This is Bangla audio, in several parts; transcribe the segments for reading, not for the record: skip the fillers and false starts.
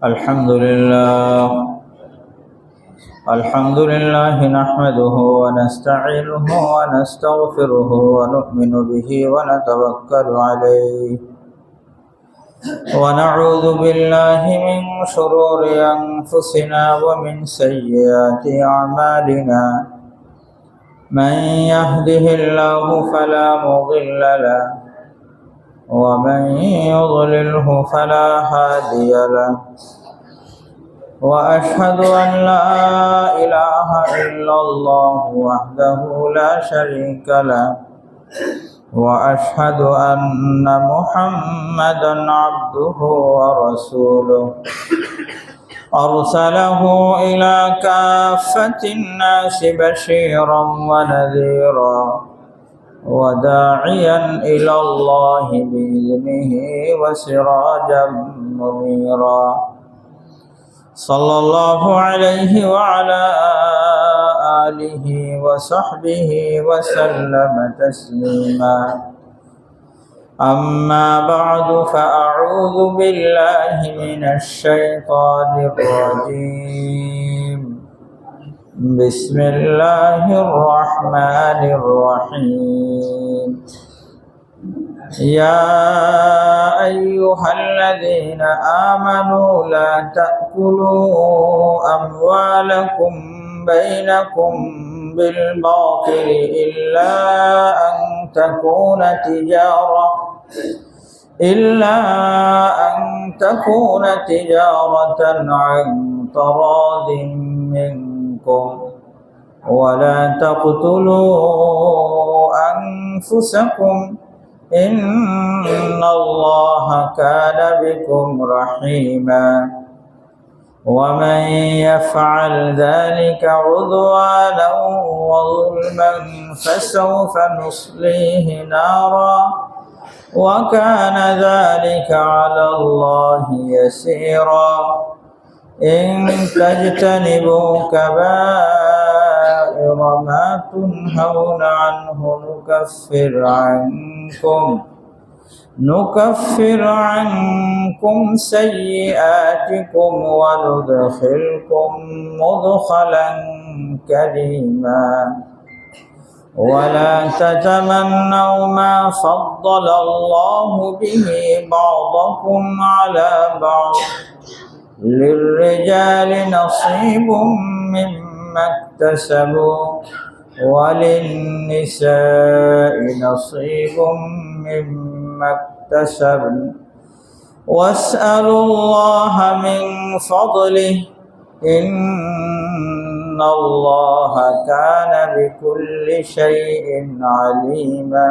الحمد لله نحمده ونستعينه ونستغفره ونؤمن به ونتوكل عليه ونعوذ بالله من شرور أنفسنا ومن سيئات أعمالنا من يهده الله فلا مضل له ومن يضلله فلا هادي له وأشهد أن لا إله إلا الله وحده لا شريك له وأشهد أن محمدا عبده ورسوله أرسله إلى كافة الناس بشيرا ونذيرا وداعيا إلى الله بإذنه وسراجا منيرا صلى الله عليه وعلى آله وصحبه وسلم تسليما أما بعد فأعوذ بالله من الشيطان الرجيم بسم الله الرحمن الرحيم يا أيها الذين آمنوا لا تأكلوا أموالكم بينكم بالباطل إلا أن تكون تجارة عن تراض منكم ولا تقتلوا أنفسكم إن الله كان بكم رحيما ومن يفعل ذلك عدوانا وظلما فسوف نصليه نارا وكان ذلك على الله يسيرا إن تجتنبوا كبائر ما تنهون عنه نكفر عنكم سيئاتكم وندخلكم مدخلا كريما ولا تتمنوا ما فضل الله به بعضكم على بعض للرجال نصيب مما اكتسبوا وللنساء نصيب مما اكتسبن واسألوا الله من فضله إن الله كان بكل شيء عليما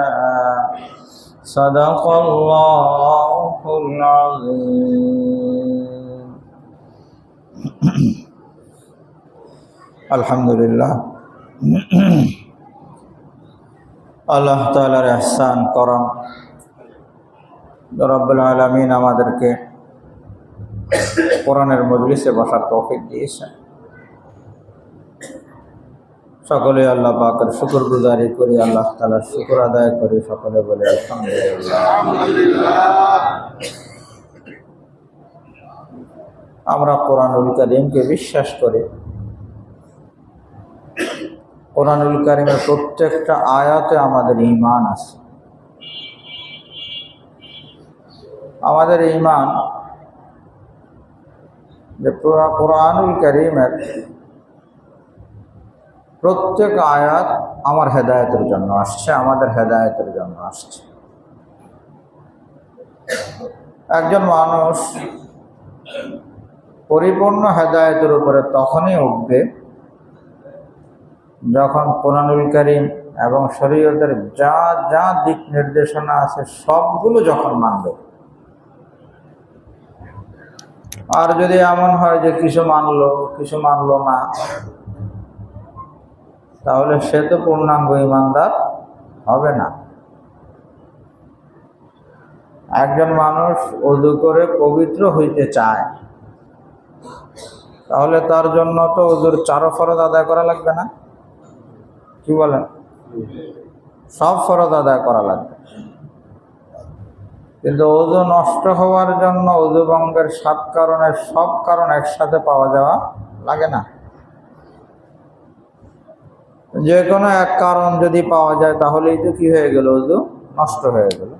صدق الله العظيم الحمد لله আল্লাহ তাআলার ইহসান করম রব্বুল আলামিন আমাদেরকে কোরআনের মজলিসে বসার তৌফিক দিয়েছেন। সকলে আল্লাহ পাকের শুকরগুজারি করি, আল্লাহ তাআলার শুকর আদায় করি। সকলে বলে আলহামদুলিল্লাহ। আমরা কোরআনুল কারীমকে বিশ্বাস করি। কোরআনুল কারীমের প্রত্যেকটা আয়াতে আমাদের ঈমান আছে। আমাদের ঈমান যে কোরআনুল কারীমের প্রত্যেক আয়াত আমার হেদায়েতের জন্য আসছে, আমাদের হেদায়েতের জন্য আসছে। একজন মানুষ পরিপূর্ণ হেদায়েতের উপরে তখনই উঠবে যখন কোরআনুল কারীম এবং শরীয়তের যা যা দিক নির্দেশনা আছে সবগুলো যখন মানবে। আর যদি এমন হয় যে কিছু মানলো না, তাহলে সে তো পূর্ণাঙ্গ ঈমানদার হবে না। একজন মানুষ ওযু করে পবিত্র হইতে চায়, তাহলে তার জন্য তো ওযুর 4 ফরজ আদায় করা লাগবে না? কি বলেন? সব ফরজ আদায় করা লাগবে। কিন্তু ওযু নষ্ট হওয়ার জন্য ওযু ভঙ্গের 7 কারণের সব কারণ একসাথে পাওয়া যাওয়া লাগে না। যে কোনো এক কারণ যদি পাওয়া যায় তাহলেই তো কি হয়ে গেল, ওযু নষ্ট হয়ে গেল।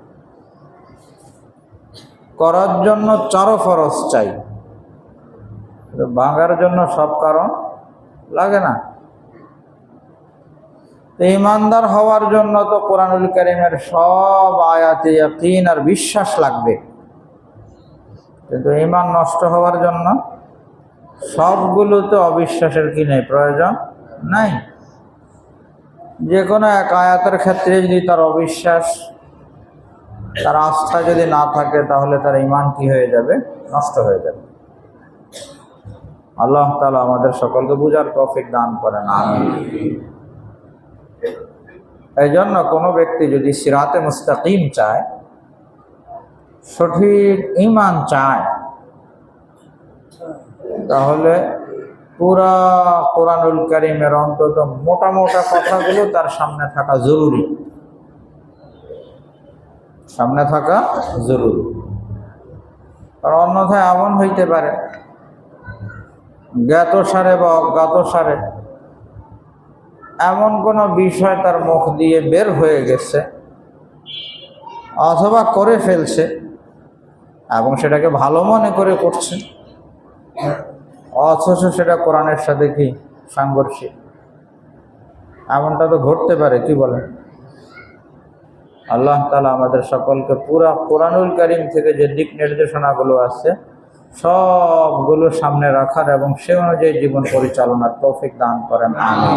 করার জন্য 4 ফরজ চাই, ভাঙার জন্য সব কারণ লাগে না। ঈমানদার হওয়ার জন্য তো কোরআনুল কারীমের সব আয়াতে ইয়াকিন আর বিশ্বাস লাগবে, কিন্তু ঈমান নষ্ট হওয়ার জন্য সবগুলোতে অবিশ্বাসের কি নেই, প্রয়োজন নাই। যে কোনো এক আয়াতের ক্ষেত্রে যদি তার অবিশ্বাস, তার আস্থা যদি না থাকে, তাহলে তার ঈমান কি হয়ে যাবে, নষ্ট হয়ে যাবে। আল্লাহ তাআলা আমাদের সকলকে বুঝার তৌফিক দান করেন, আমিন। এই জন্য কোনো ব্যক্তি যদি সিরাতে মুস্তাকিম চায়, সঠিক ঈমান চায়, তাহলে পুরা কোরআনুল কারীমের অন্তত মোটা মোটা কথাগুলো তার সামনে থাকা জরুরি, সামনে থাকা জরুরি। আর অন্যথায় এমন হইতে পারে জ্ঞাতসারে বা অজ্ঞাতসারে এমন কোনো বিষয় তার মুখ দিয়ে বের হয়ে গেছে অথবা করে ফেলছে এবং সেটাকে ভালো মনে করে করছে, অথচ সেটা কোরআনের সাথে কি সাংঘর্ষিক। এমনটা তো ঘটতে পারে, কি বলেন? আল্লাহ তাআলা আমাদের সকলকে পুরা কোরআনুল কারীম থেকে যে দিক নির্দেশনাগুলো আছে সবগুলো সামনে রাখার এবং সে অনুযায়ী জীবন পরিচালনার তৌফিক দান করেন, আমিন।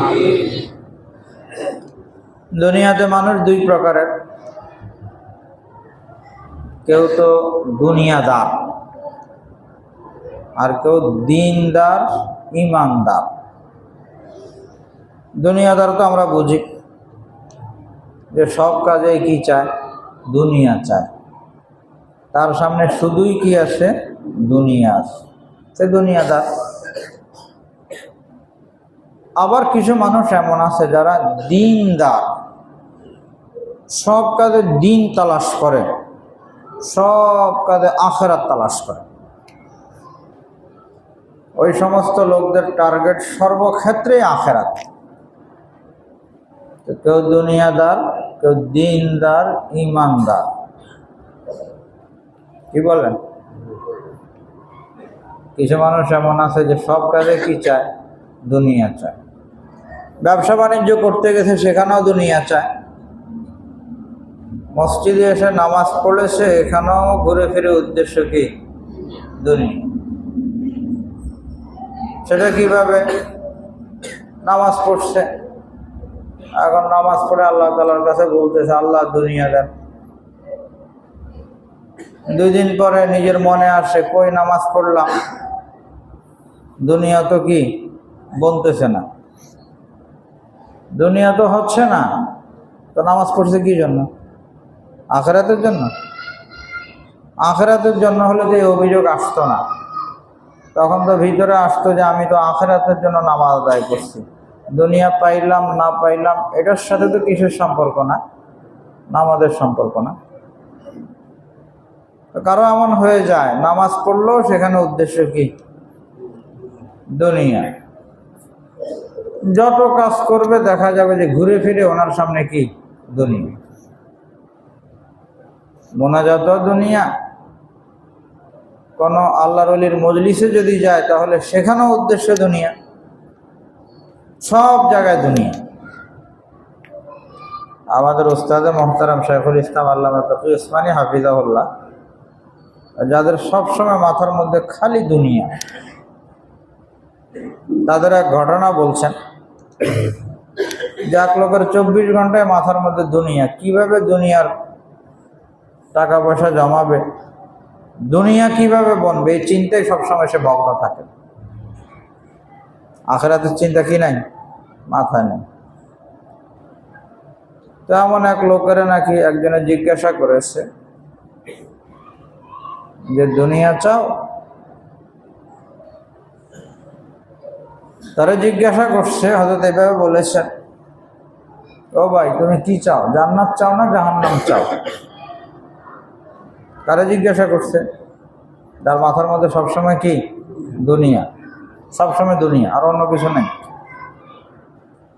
দুনিয়াতে মানুষ 2 প্রকারের, কেউ তো দুনিয়াদার আর কেউ দিনদার, ঈমানদার। দুনিয়াদার তো আমরা বুঝি যে সব কাজে কি চায়, দুনিয়া চায়, তার সামনে শুধুই কি আসে, দুনিয়া আসে, সে দুনিয়াদার। আবার কিছু মানুষ এমন আছে যারা দিনদার, সব কাজে দিন তালাশ করে, সব কাজে আখিরাত তালাশ করে। ওই সমস্ত লোকদের টার্গেট সর্বক্ষেত্রে আখিরাত। কেউ দুনিয়াদার, কেউ দিনদার, ঈমানদার, কি বলেন? কিছু মানুষ এমন আছে যে সব কাজে কি চায়, দুনিয়া চায়। ব্যবসা বাণিজ্য করতে গেছে, সেখানেও দুনিয়া চায়। মসজিদে এসে নামাজ পড়েছে, এখানেও ঘুরে ফিরে উদ্দেশ্য কি, দুনিয়া। সেটা কিভাবে? নামাজ পড়ছে, এখন নামাজ পড়ে আল্লাহ তাআলার কাছে বলতেছে, আল্লাহ দুনিয়া দেন। 2 দিন পরে নিজের মনে আসে, কই নামাজ পড়লাম, দুনিয়া তো কি বলতেছে না, দুনিয়া তো হচ্ছে না, তো নামাজ পড়ছে কি জন্য? আখিরাতের জন্য। আখিরাতের জন্য হলে তো এই অভিযোগ আসতো না, তখন তো ভিতরে আসতো যে আমি তো আখিরাতের জন্য নামাজ আদায় করছি, দুনিয়া পাইলাম না পাইলাম এটার সাথে তো কিসের সম্পর্ক না, নামাজের সম্পর্ক না। কারো এমন হয়ে যায়, নামাজ পড়লো, সেখানে উদ্দেশ্য কি, দুনিয়া। যত কাজ করবে দেখা যাবে যে ঘুরে ফিরে ওনার সামনে কি, দুনিয়া। মোনাজাত দুনিয়া, কোন আল্লাহর ওলির মজলিসে যদি যায় তাহলে সেখানেও উদ্দেশ্য দুনিয়া, সব জায়গায় দুনিয়া। আমাদের উস্তাদে মুহতারাম শাইখুল ইসলাম আল্লামা তাকি উসমানী হাফিজাহুল্লাহ, যাদের সবসময় মাথার মধ্যে খালি দুনিয়া, তাদের এক ঘটনা বলছেন যে এক লোকের 24 ঘন্টায় মাথার মধ্যে দুনিয়া, কিভাবে দুনিয়ার টাকা পয়সা জমাবে, দুনিয়া কিভাবে বনবে, এই চিন্তায় সবসময় সে মগ্ন থাকে। আখিরাতের চিন্তা কি নাই, মাথায় নেই। তো এমন এক লোকের নাকি একজনে জিজ্ঞাসা করেছে যে দুনিয়া চাও? তারা জিজ্ঞাসা করছে, হযরত এভাবে বলেছেন, ও ভাই তুমি কি চাও, জান্নাত চাও না জাহান্নাম চাও? কারে জিজ্ঞাসা করছে? তার মাথার মধ্যে সবসময় কি? দুনিয়া, সবসময় দুনিয়া, আর অন্য কিছু নেই।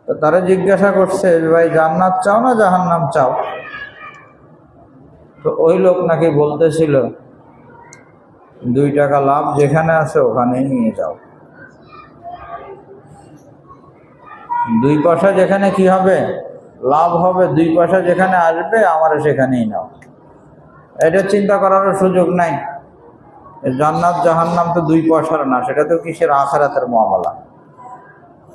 তো তারা জিজ্ঞাসা করছে, ভাই জান্নাত চাও না জাহান্নাম চাও? তো ওই লোক নাকি বলতেছিল, 2 টাকা লাভ যেখানে আছে ওখানেই নিয়ে যাও। 2 পয়সা যেখানে কি হবে? লাভ হবে। 2 পয়সা যেখানে আসবে আমার সেখানেই নাও। এটা চিন্তা করারও সুযোগ নাই। জান্নাত জাহান্নাম তো 2 পয়সার না, সেটা তো কিসের? আখিরাতের মামলা।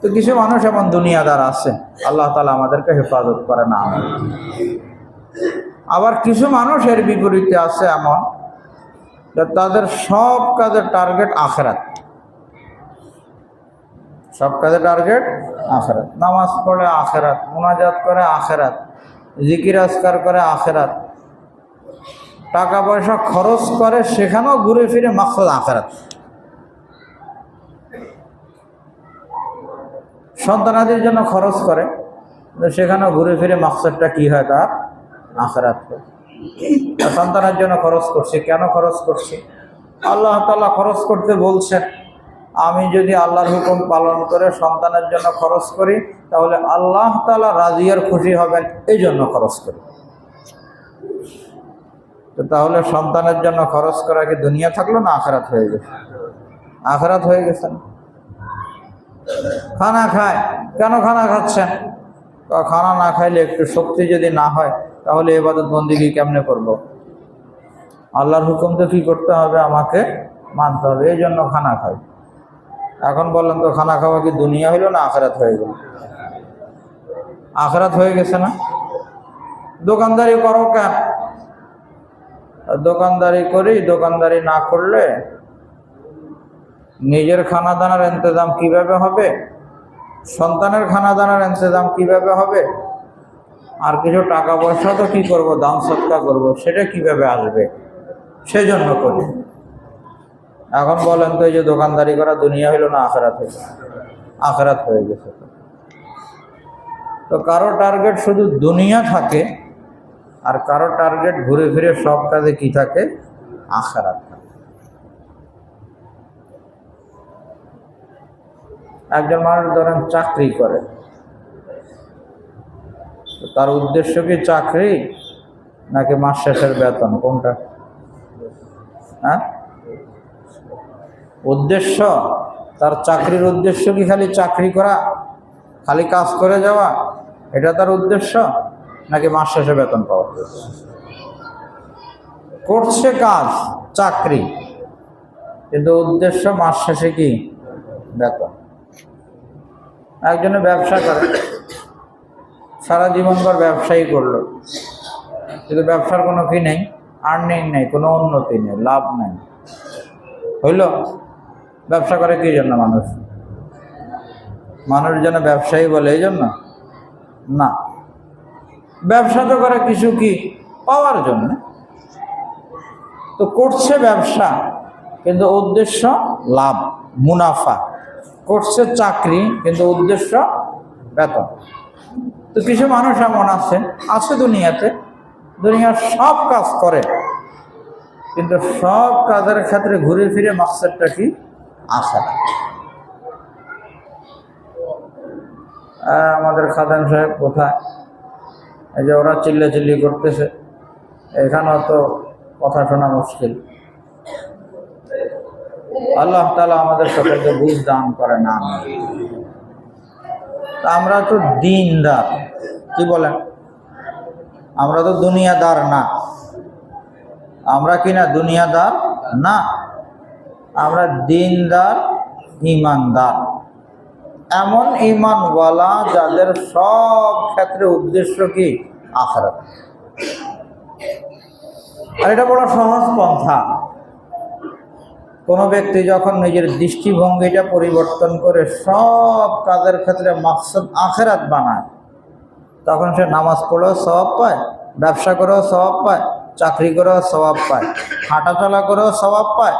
তো কিছু মানুষ এমন দুনিয়াদার আছে, আল্লাহ তাআলা আমাদেরকে হেফাজত করে না। আবার কিছু মানুষ এর বিপরীতে আছে এমন, যে তাদের সব কাজের টার্গেট আখিরাত। সব কাজের টার্গেট আখিরাত। নামাজ পড়ে আখিরাত, মুনাজাত করে আখিরাত, জিকির আজকার করে আখিরাত, টাকা পয়সা খরচ করে সেখানেও ঘুরে ফিরে মাকসাদ আখিরাত। সন্তানাদির জন্য খরচ করে, সেখানেও ঘুরে ফিরে মাকসাদটা কি হয়? তার আখিরাত। সন্তানের জন্য খরচ করছি, কেন খরচ করছি? আল্লাহ তাআলা খরচ করতে বলছেন। আমি যদি আল্লাহর হুকুম পালন করে সন্তানের জন্য খরচ করি, তাহলে আল্লাহ তাআলা রাজি আর খুশি হবেন, এই জন্য খরচ করি। তো তাহলে সন্তানের জন্য খরচ করা কি দুনিয়া থাকলো না আখিরাত হয়ে গেছে? আখিরাত হয়ে গেছে। খানা খায়, কেন খানা খাচ্ছেন? খানা না খাইলে একটু শক্তি যদি না হয়, তাহলে ইবাদত বন্দেগী কেমনে করব? আল্লাহর হুকুম তো কি করতে হবে? আমাকে মানতে হবে, এই জন্য খানা খাই। এখন বলেন তো, খানা খাওয়া কি দুনিয়া হইল না আখিরাত হয়ে গেল? আখিরাত হয়ে গেছে না? দোকানদারি করো কেন? দোকানদারি করি, দোকানদারি না করলে নিজের খানা দানার ইন্তজাম কিভাবে হবে? সন্তানের খানা দানার ইন্তজাম কিভাবে হবে? আর কিছু টাকা পয়সা তো কি করব? দান সৎকার করব, সেটা কিভাবে আসবে? সেজন্য করি। এখন বলেন তো, এই যে দোকানদারি করা দুনিয়া হইল না আখিরাত হইল? আখিরাত হয়ে গেছে। তো কারো টার্গেট শুধু দুনিয়া থাকে, আর কারো টার্গেট ঘুরে ফিরে সব কাজে কি থাকে? আখিরাত থাকে। একজন মানুষ ধরেন চাকরি করে, তার উদ্দেশ্য কি চাকরি নাকি মাস শেষের বেতন? কোনটা? হ্যাঁ, উদ্দেশ্য। তার চাকরির উদ্দেশ্য কি খালি চাকরি করা, খালি কাজ করে যাওয়া, এটা তার উদ্দেশ্য? নাকি মাস শেষে বেতন পাওয়া? করছে কাজ, চাকরি, কিন্তু উদ্দেশ্য মাস শেষে কি? বেতন। একজনে ব্যবসা করে, সারা জীবনভর ব্যবসায়ী করলো, কিন্তু ব্যবসার কোনো কি নেই, আর্নিং নেই, কোনো উন্নতি নেই, লাভ নেই। হইল? ব্যবসা করে কি জন্য? মানুষ যেন ব্যবসায়ী বলে এই জন্য না। ব্যবসা তো করে কিছু কি পাওয়ার জন্য। তো করছে ব্যবসা, কিন্তু উদ্দেশ্য লাভ, মুনাফা। করছে চাকরি, কিন্তু উদ্দেশ্য বেতন। তো কিছু মানুষ এমন আছে দুনিয়াতে, দুনিয়ার সব কাজ করে, কিন্তু সব কাজের ক্ষেত্রে ঘুরে ফিরে মাকসাদটা কি? আখিরাত। আমাদের খাদেম সাহেব কোথায়? এই যে ওরা চিল্লাচিল্লি করতেছে, এখানেও তো কথা শোনা মুশকিল। আল্লাহ তাআলা আমাদের সকলকে বুঝ দান করে না। আমরা তো দিনদার, কি বলেন? আমরা তো দুনিয়াদার না। আমরা কি না দুনিয়াদার না, আমরা দিনদার, ঈমানদার। এমন ঈমানওয়ালা যাদের সব ক্ষেত্রে উদ্দেশ্য কি? আখিরাত। আর এটা বড় সহজ পন্থা। কোনো ব্যক্তি যখন নিজের দৃষ্টিভঙ্গিটা পরিবর্তন করে সব কাজের ক্ষেত্রে মাকসাদ আখিরাত বানায়, তখন সে নামাজ পড়েও সওয়াব পায়, ব্যবসা করেও সওয়াব পায়, চাকরি করেও সওয়াব পায়, হাঁটাচলা করেও সওয়াব পায়,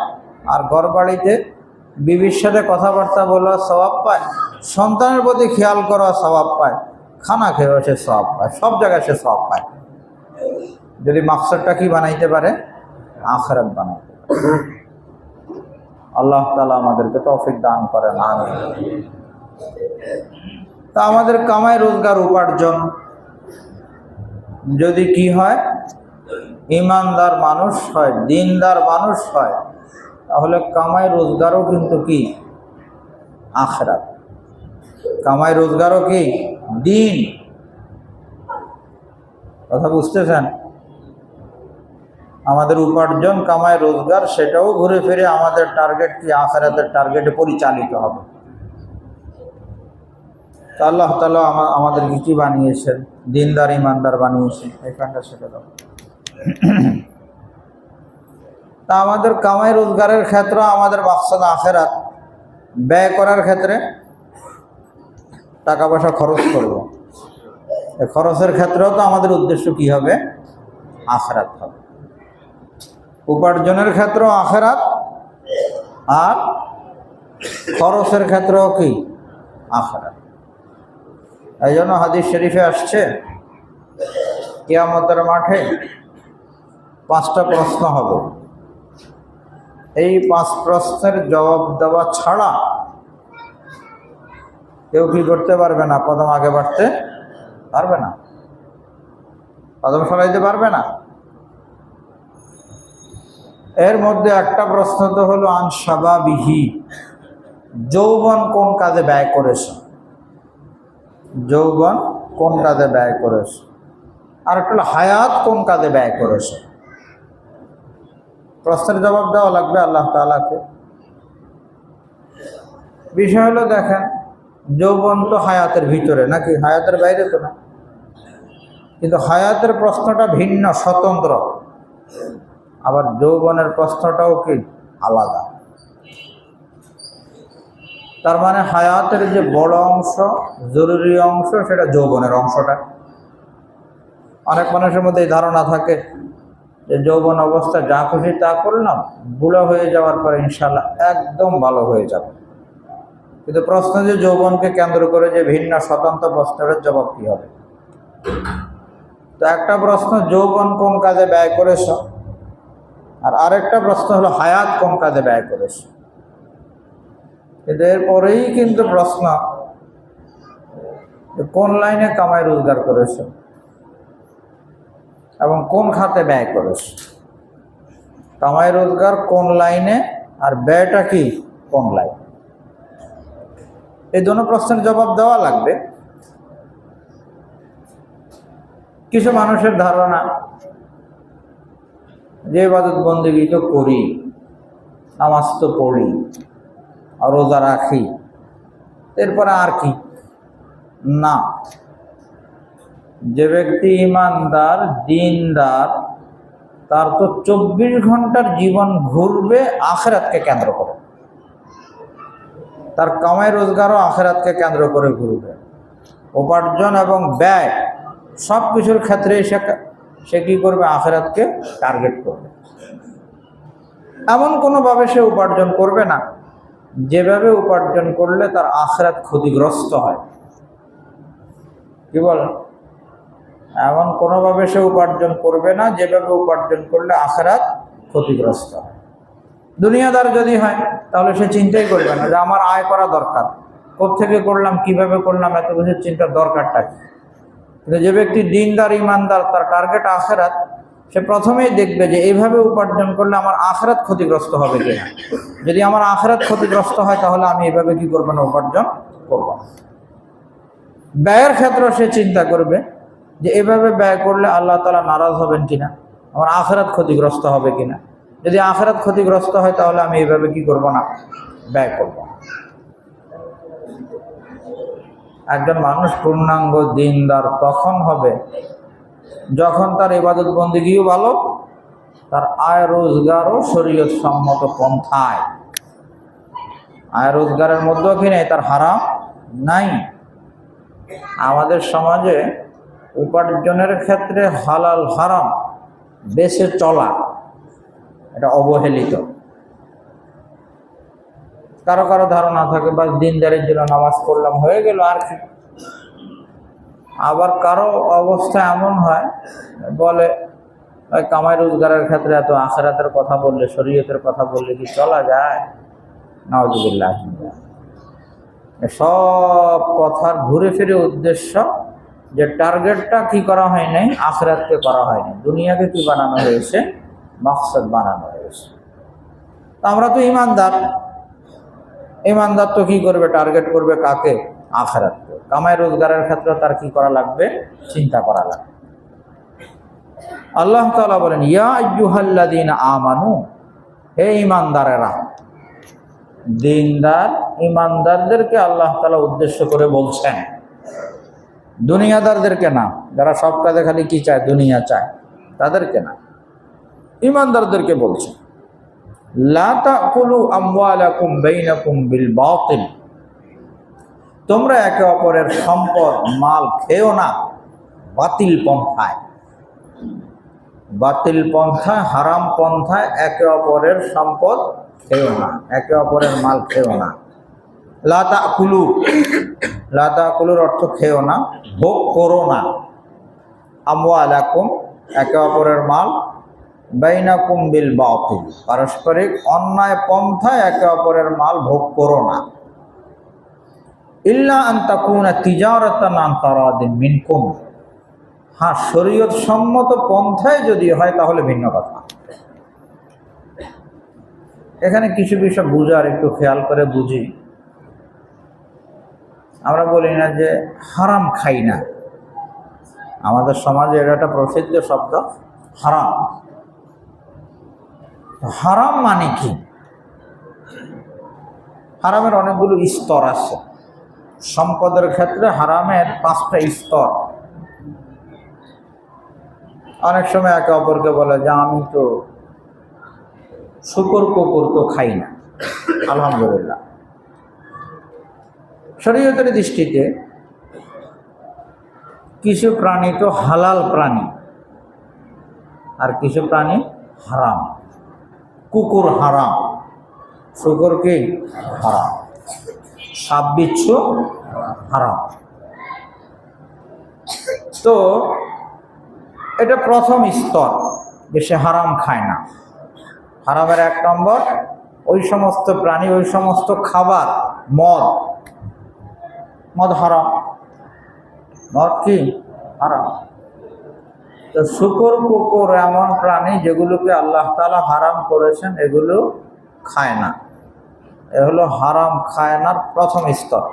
আর ঘর বাড়িতে বিবির সাথে কথাবার্তা বলেও সওয়াব পায়, সন্তানের প্রতি খেয়াল করা সওয়াব পায়, খানা খেয়েও সে সওয়াব পায়, সব জায়গায় সে সওয়াব পায়, যদি মাকসাদটা কি বানাইতে পারে? আখিরাত বানাতে পারি। আল্লাহ তাআলা আমাদেরকে তৌফিক দান করেন, আমিন। তা আমাদের কামাই রোজগার উপার্জন যদি কি হয়, ইমানদার মানুষ হয়, দিনদার মানুষ হয়, তাহলে কামাই রোজগারও কিন্তু কি আখিরাত, কামাই রোজগারও কি দিন। কথা বুঝতেছেন? আমাদের উপার্জন কামাই রোজগার সেটাও ঘুরে ফিরে আমাদের টার্গেট কি আখিরাতের টার্গেটে পরিচালিত হবে। তা আল্লাহ তাআলা আমাদেরকে কি বানিয়েছেন? দিনদার ইমানদার বানিয়েছেন। এখানটা সেটা দাও। তা আমাদের কামাই রোজগারের ক্ষেত্রে আমাদের মাকসাদ আখিরাত, ব্যয় করার ক্ষেত্রে টাকা পয়সা খরচ করব, এই খরচের ক্ষেত্রেও তো আমাদের উদ্দেশ্য কি হবে? আখিরাত হবে। উপার্জনের ক্ষেত্রেও আখিরাত, আর খরচের ক্ষেত্রেও কি আখিরাত। এই জন্য হাদিস শরীফে আসছে, কিয়ামতের মাঠে 5টা প্রশ্ন হবে। এই 5 প্রশ্নের জবাব দেওয়া ছাড়া কেউ কি করতে পারবে না? কদম আগে বাড়তে পারবে না, কদম সরাইতে পারবে না। এর মধ্যে একটা প্রশ্ন তো হলো আন শাবাবিহি, যৌবন কোন কাজে ব্যয় করেছে, যৌবন কোন কাজে ব্যয় করেছে। আর একটা হলো হায়াত কোন কাজে ব্যয় করেছে। প্রশ্নের জবাব দেওয়া লাগবে আল্লাহ তাআলাকে। বিষয় হলো দেখেন, যৌবন তো হায়াতের ভিতরে নাকি, হায়াতের বাইরে তো না, কিন্তু হায়াতের প্রশ্নটা ভিন্ন, স্বতন্ত্র, আবার যৌবনের প্রশ্নটাও কি আলাদা। তার মানে হায়াতের যে বড় অংশ, জরুরি অংশ, সেটা যৌবনের অংশটা। অনেক মানুষের মধ্যে এই ধারণা থাকে যে যৌবন অবস্থা যা খুশি তা করলাম, বুড়া হয়ে যাওয়ার পরে ইনশাআল্লাহ একদম ভালো হয়ে যাবে। কিন্তু প্রশ্ন যে যৌবনকে কেন্দ্র করে যে ভিন্ন স্বতন্ত্র প্রশ্নের জবাব কি হবে। তো একটা প্রশ্ন যৌবন কোন কাজে ব্যয় করেছ, আর আরেকটা প্রশ্ন হলো হায়াত কোন কাজে ব্যয় করেছ। কিন্তু এরপরেই কিন্তু প্রশ্ন কোন লাইনে কামাই রোজগার করেছ এবং কোন খাতে ব্যয় করেছ। কামাই রোজগার কোন লাইনে আর ব্যয়টা কি কোন লাইনে, এই দুটো প্রশ্নের জবাব দেওয়া লাগবে। কিছু মানুষের ধারণা যে ইবাদত বন্দেগী তো করি, নামাজ তো পড়ি, আর রোজা রাখি, এরপরে আর কি না। যে ব্যক্তি ইমানদার দিনদার, তার তো 24 ঘন্টার জীবন ঘুরবে আখিরাতকে কেন্দ্র করে। তার কামাই রোজগারও আখিরাতকে কেন্দ্র করে ঘুরবে। উপার্জন এবং ব্যয় সব কিছুর ক্ষেত্রে সে কি করবে? আখিরাতকে টার্গেট করবে। এমন কোনোভাবে সে উপার্জন করবে না যেভাবে উপার্জন করলে তার আখিরাত ক্ষতিগ্রস্ত হয়। কি বলেন? এমন কোনোভাবে সে উপার্জন করবে না যেভাবে উপার্জন করলে আখিরাত ক্ষতিগ্রস্ত হয়। দুনিয়াদার যদি হয় তাহলে সে চিন্তাই করবে না যে আমার আয় করা দরকার, কোত্থেকে করলাম, কিভাবে করলাম, এত কিছুর চিন্তার দরকারটা কি। কিন্তু যে ব্যক্তি দিনদার ইমানদার, তার টার্গেট আখিরাত, সে প্রথমেই দেখবে যে এইভাবে উপার্জন করলে আমার আখিরাত ক্ষতিগ্রস্ত হবে কিনা। যদি আমার আখিরাত ক্ষতিগ্রস্ত হয় তাহলে আমি এইভাবে কি করবো না, উপার্জন করব। ব্যয়ের ক্ষেত্রে সে চিন্তা করবে যে এভাবে ব্যয় করলে আল্লাহ তাআলা নারাজ হবেন কিনা, আমার আখিরাত ক্ষতিগ্রস্ত হবে কিনা। যদি আখিরাত ক্ষতিগ্রস্ত হয় তাহলে আমি এইভাবে কি করব না, ব্যয় করব। একজন মানুষ পূর্ণাঙ্গ দিনদার তখন হবে যখন তার ইবাদত বন্দেগীও ভালো, তার আয় রোজগারও শরীয়ত সম্মত পন্থায়। আয় রোজগারের মধ্যেও কি নেই, তার হারাম নাই। আমাদের সমাজে উপার্জনের ক্ষেত্রে হালাল হারাম বেছে চলা এটা অবহেলিত। কারো কারো ধারণা থাকে বা দিনদারির জন্য নামাজ পড়লাম হয়ে গেল আর কি। আবার কারো অবস্থা এমন হয়, বলে ওই কামাই রোজগারের ক্ষেত্রে এত আখিরাতের কথা বললে, শরীয়তের কথা বললে কি চলা যায়? নাউযুবিল্লাহ। সব কথার ঘুরে ফিরে উদ্দেশ্য যে টার্গেটটা কি করা হয় নাই, আখিরাতকে করা হয়নি, দুনিয়াকে কি বানানো হয়েছে, মাকসাদ বানানো হয়েছে। আমরা তো ইমানদার, ইমানদার তো কি করবে, টার্গেট করবে কাকে? আখিরাতকে। কামাই রোজগারের ক্ষেত্রে তার কি করা লাগবে, চিন্তা করা লাগবে। আল্লাহ তাআলা বলেন, ইয়া আইয়ুহাল্লাযীনা আমানু, হে ইমানদারেরা। দিনদার ইমানদারদেরকে আল্লাহ তাআলা উদ্দেশ্য করে বলছেন, দুনিয়াদারদেরকে না, যারা সব কাজে খালি কি চায়, দুনিয়া চায়, তাদেরকে না, ইমানদারদেরকে বলছেন। লা তাকুলু আমওয়ালাকুম বাইনাকুম বিল বাতিল, তোমরা একে অপরের সম্পদ মাল খেও না বাতিল পন্থায়। বাতিল পন্থায়, হারাম পন্থায় একে অপরের সম্পদ খেও না, একে অপরের মাল খেও না। লা তাকুলু, লা তাকুলুর অর্থ খেও না, ভোগ করো না। আমওয়ালাকুম, একে অপরের মাল, বাইনাকুম বিল বাতিল, পারস্পরিক অন্যায় পন্থায় একে অপরের মাল ভোগ করো না। ইল্লা আন তাকুনা তিজারাতান আন তারাদিন মিনকুম, হ্যাঁ শরীয়ত সম্মত পন্থায় যদি হয় তাহলে ভিন্ন কথা। এখানে কিছু বিষয় বুঝার, একটু খেয়াল করে বুঝি। আমরা বলি না যে হারাম খাই না, আমাদের সমাজে এটা একটা প্রসিদ্ধ শব্দ, হারাম। হারাম মানে কি? হারামের অনেকগুলো স্তর আছে। সম্পদের ক্ষেত্রে হারামের 5টা স্তর। অনেক সময় একে অপরকে বলে যে আমি তো শুকর কুকুর তো খাই না, আলহামদুলিল্লাহ। শরীয়তের দৃষ্টিতে কিছু প্রাণী তো হালাল প্রাণী, আর কিছু প্রাণী হারাম। কুকুর হারাম, শুকর কি হারাম, সাপ বিচ্ছু হারাম। তো এটা প্রথম স্তর, যে সে হারাম খায় না। হারামের 1 নম্বর, ওই সমস্ত প্রাণী, ওই সমস্ত খাবার, মদ, মদ হারাম, মদ কি হারাম। তো শুকর কুকুর এমন প্রাণী যেগুলোকে আল্লাহ তাআলা হারাম করেছেন, এগুলো খায় না। এ হলো হারাম খায় নার প্রথম স্তর।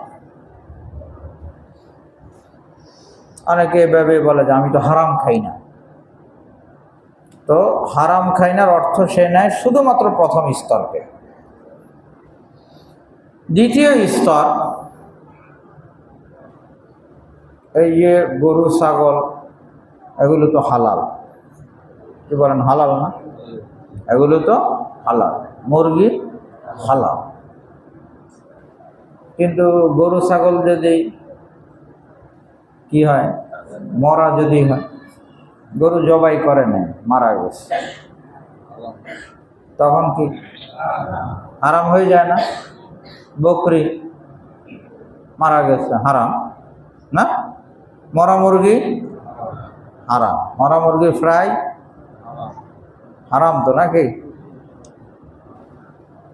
অনেকে এভাবে বলে যে আমি তো হারাম খাই না। তো হারাম খাইনার অর্থ সে নেয় শুধুমাত্র প্রথম স্তরকে। দ্বিতীয় স্তর, এই যে গরু ছাগল, এগুলো তো হালাল, কি বলেন হালাল না? এগুলো তো হালাল। মুরগি হালাল, কিন্তু গরু ছাগল যদি কি হয়, মরা যদি হয়, গরু জবাই করে নেয়, মারা গেছে, তখন কি হারাম হয়ে যায় না? বকরি মারা গেছে, হারাম না? মরা মুরগি হারাম, মরা মুরগি ফ্রাই হারাম তো নাকি?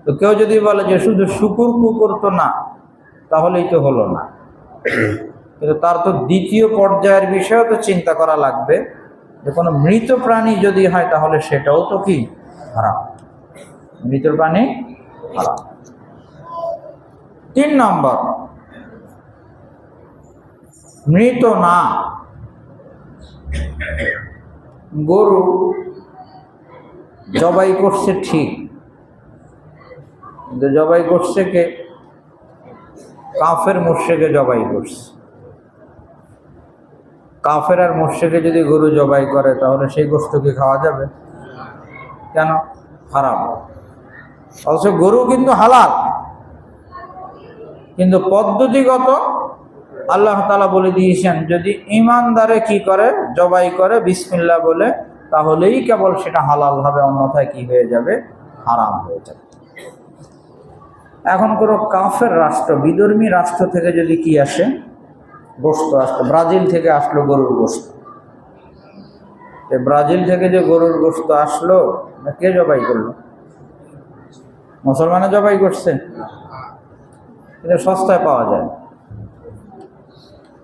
তো কেউ যদি বলে যে শুধু শুকুর কুকুর তো না, তাহলেই তো হলো না। কিন্তু তার তো দ্বিতীয় পর্যায়ের বিষয় তো চিন্তা করা লাগবে, যে কোনো মৃত প্রাণী যদি হয় তাহলে সেটাও তো কি হারাম, মৃত প্রাণী হারাম। 3 নম্বর, মৃত না, গরু জবাই করছে ঠিক, কিন্তু জবাই করছে কে? কাফের মুশরিকে জবাই করছে। কাফের আর মুশরিকে যদি গরু জবাই করে তাহলে সেই গোশত কি খাওয়া যাবে? কেন? হারাম। অথচ গরু কিন্তু হালাল, কিন্তু পদ্ধতিগত আল্লাহ তাআলা বলে দিয়েছেন যদি ঈমানদারে কি করে, জবাই করে বিসমিল্লাহ বলে, তাহলেই কেবল সেটা হালাল হবে, অন্যথায় কি হয়ে যাবে? হারাম হয়ে যাবে। এখন কোনো কাফের রাষ্ট্র, বিধর্মী রাষ্ট্র থেকে যদি কি আসে, গোশত আসতো, ব্রাজিল থেকে আসলো গরুর গোশত, ব্রাজিল থেকে যে গরুর গোশত আসলো, কে জবাই করলো? মুসলমানে জবাই করছে, কিন্তু সস্তায় পাওয়া যায়।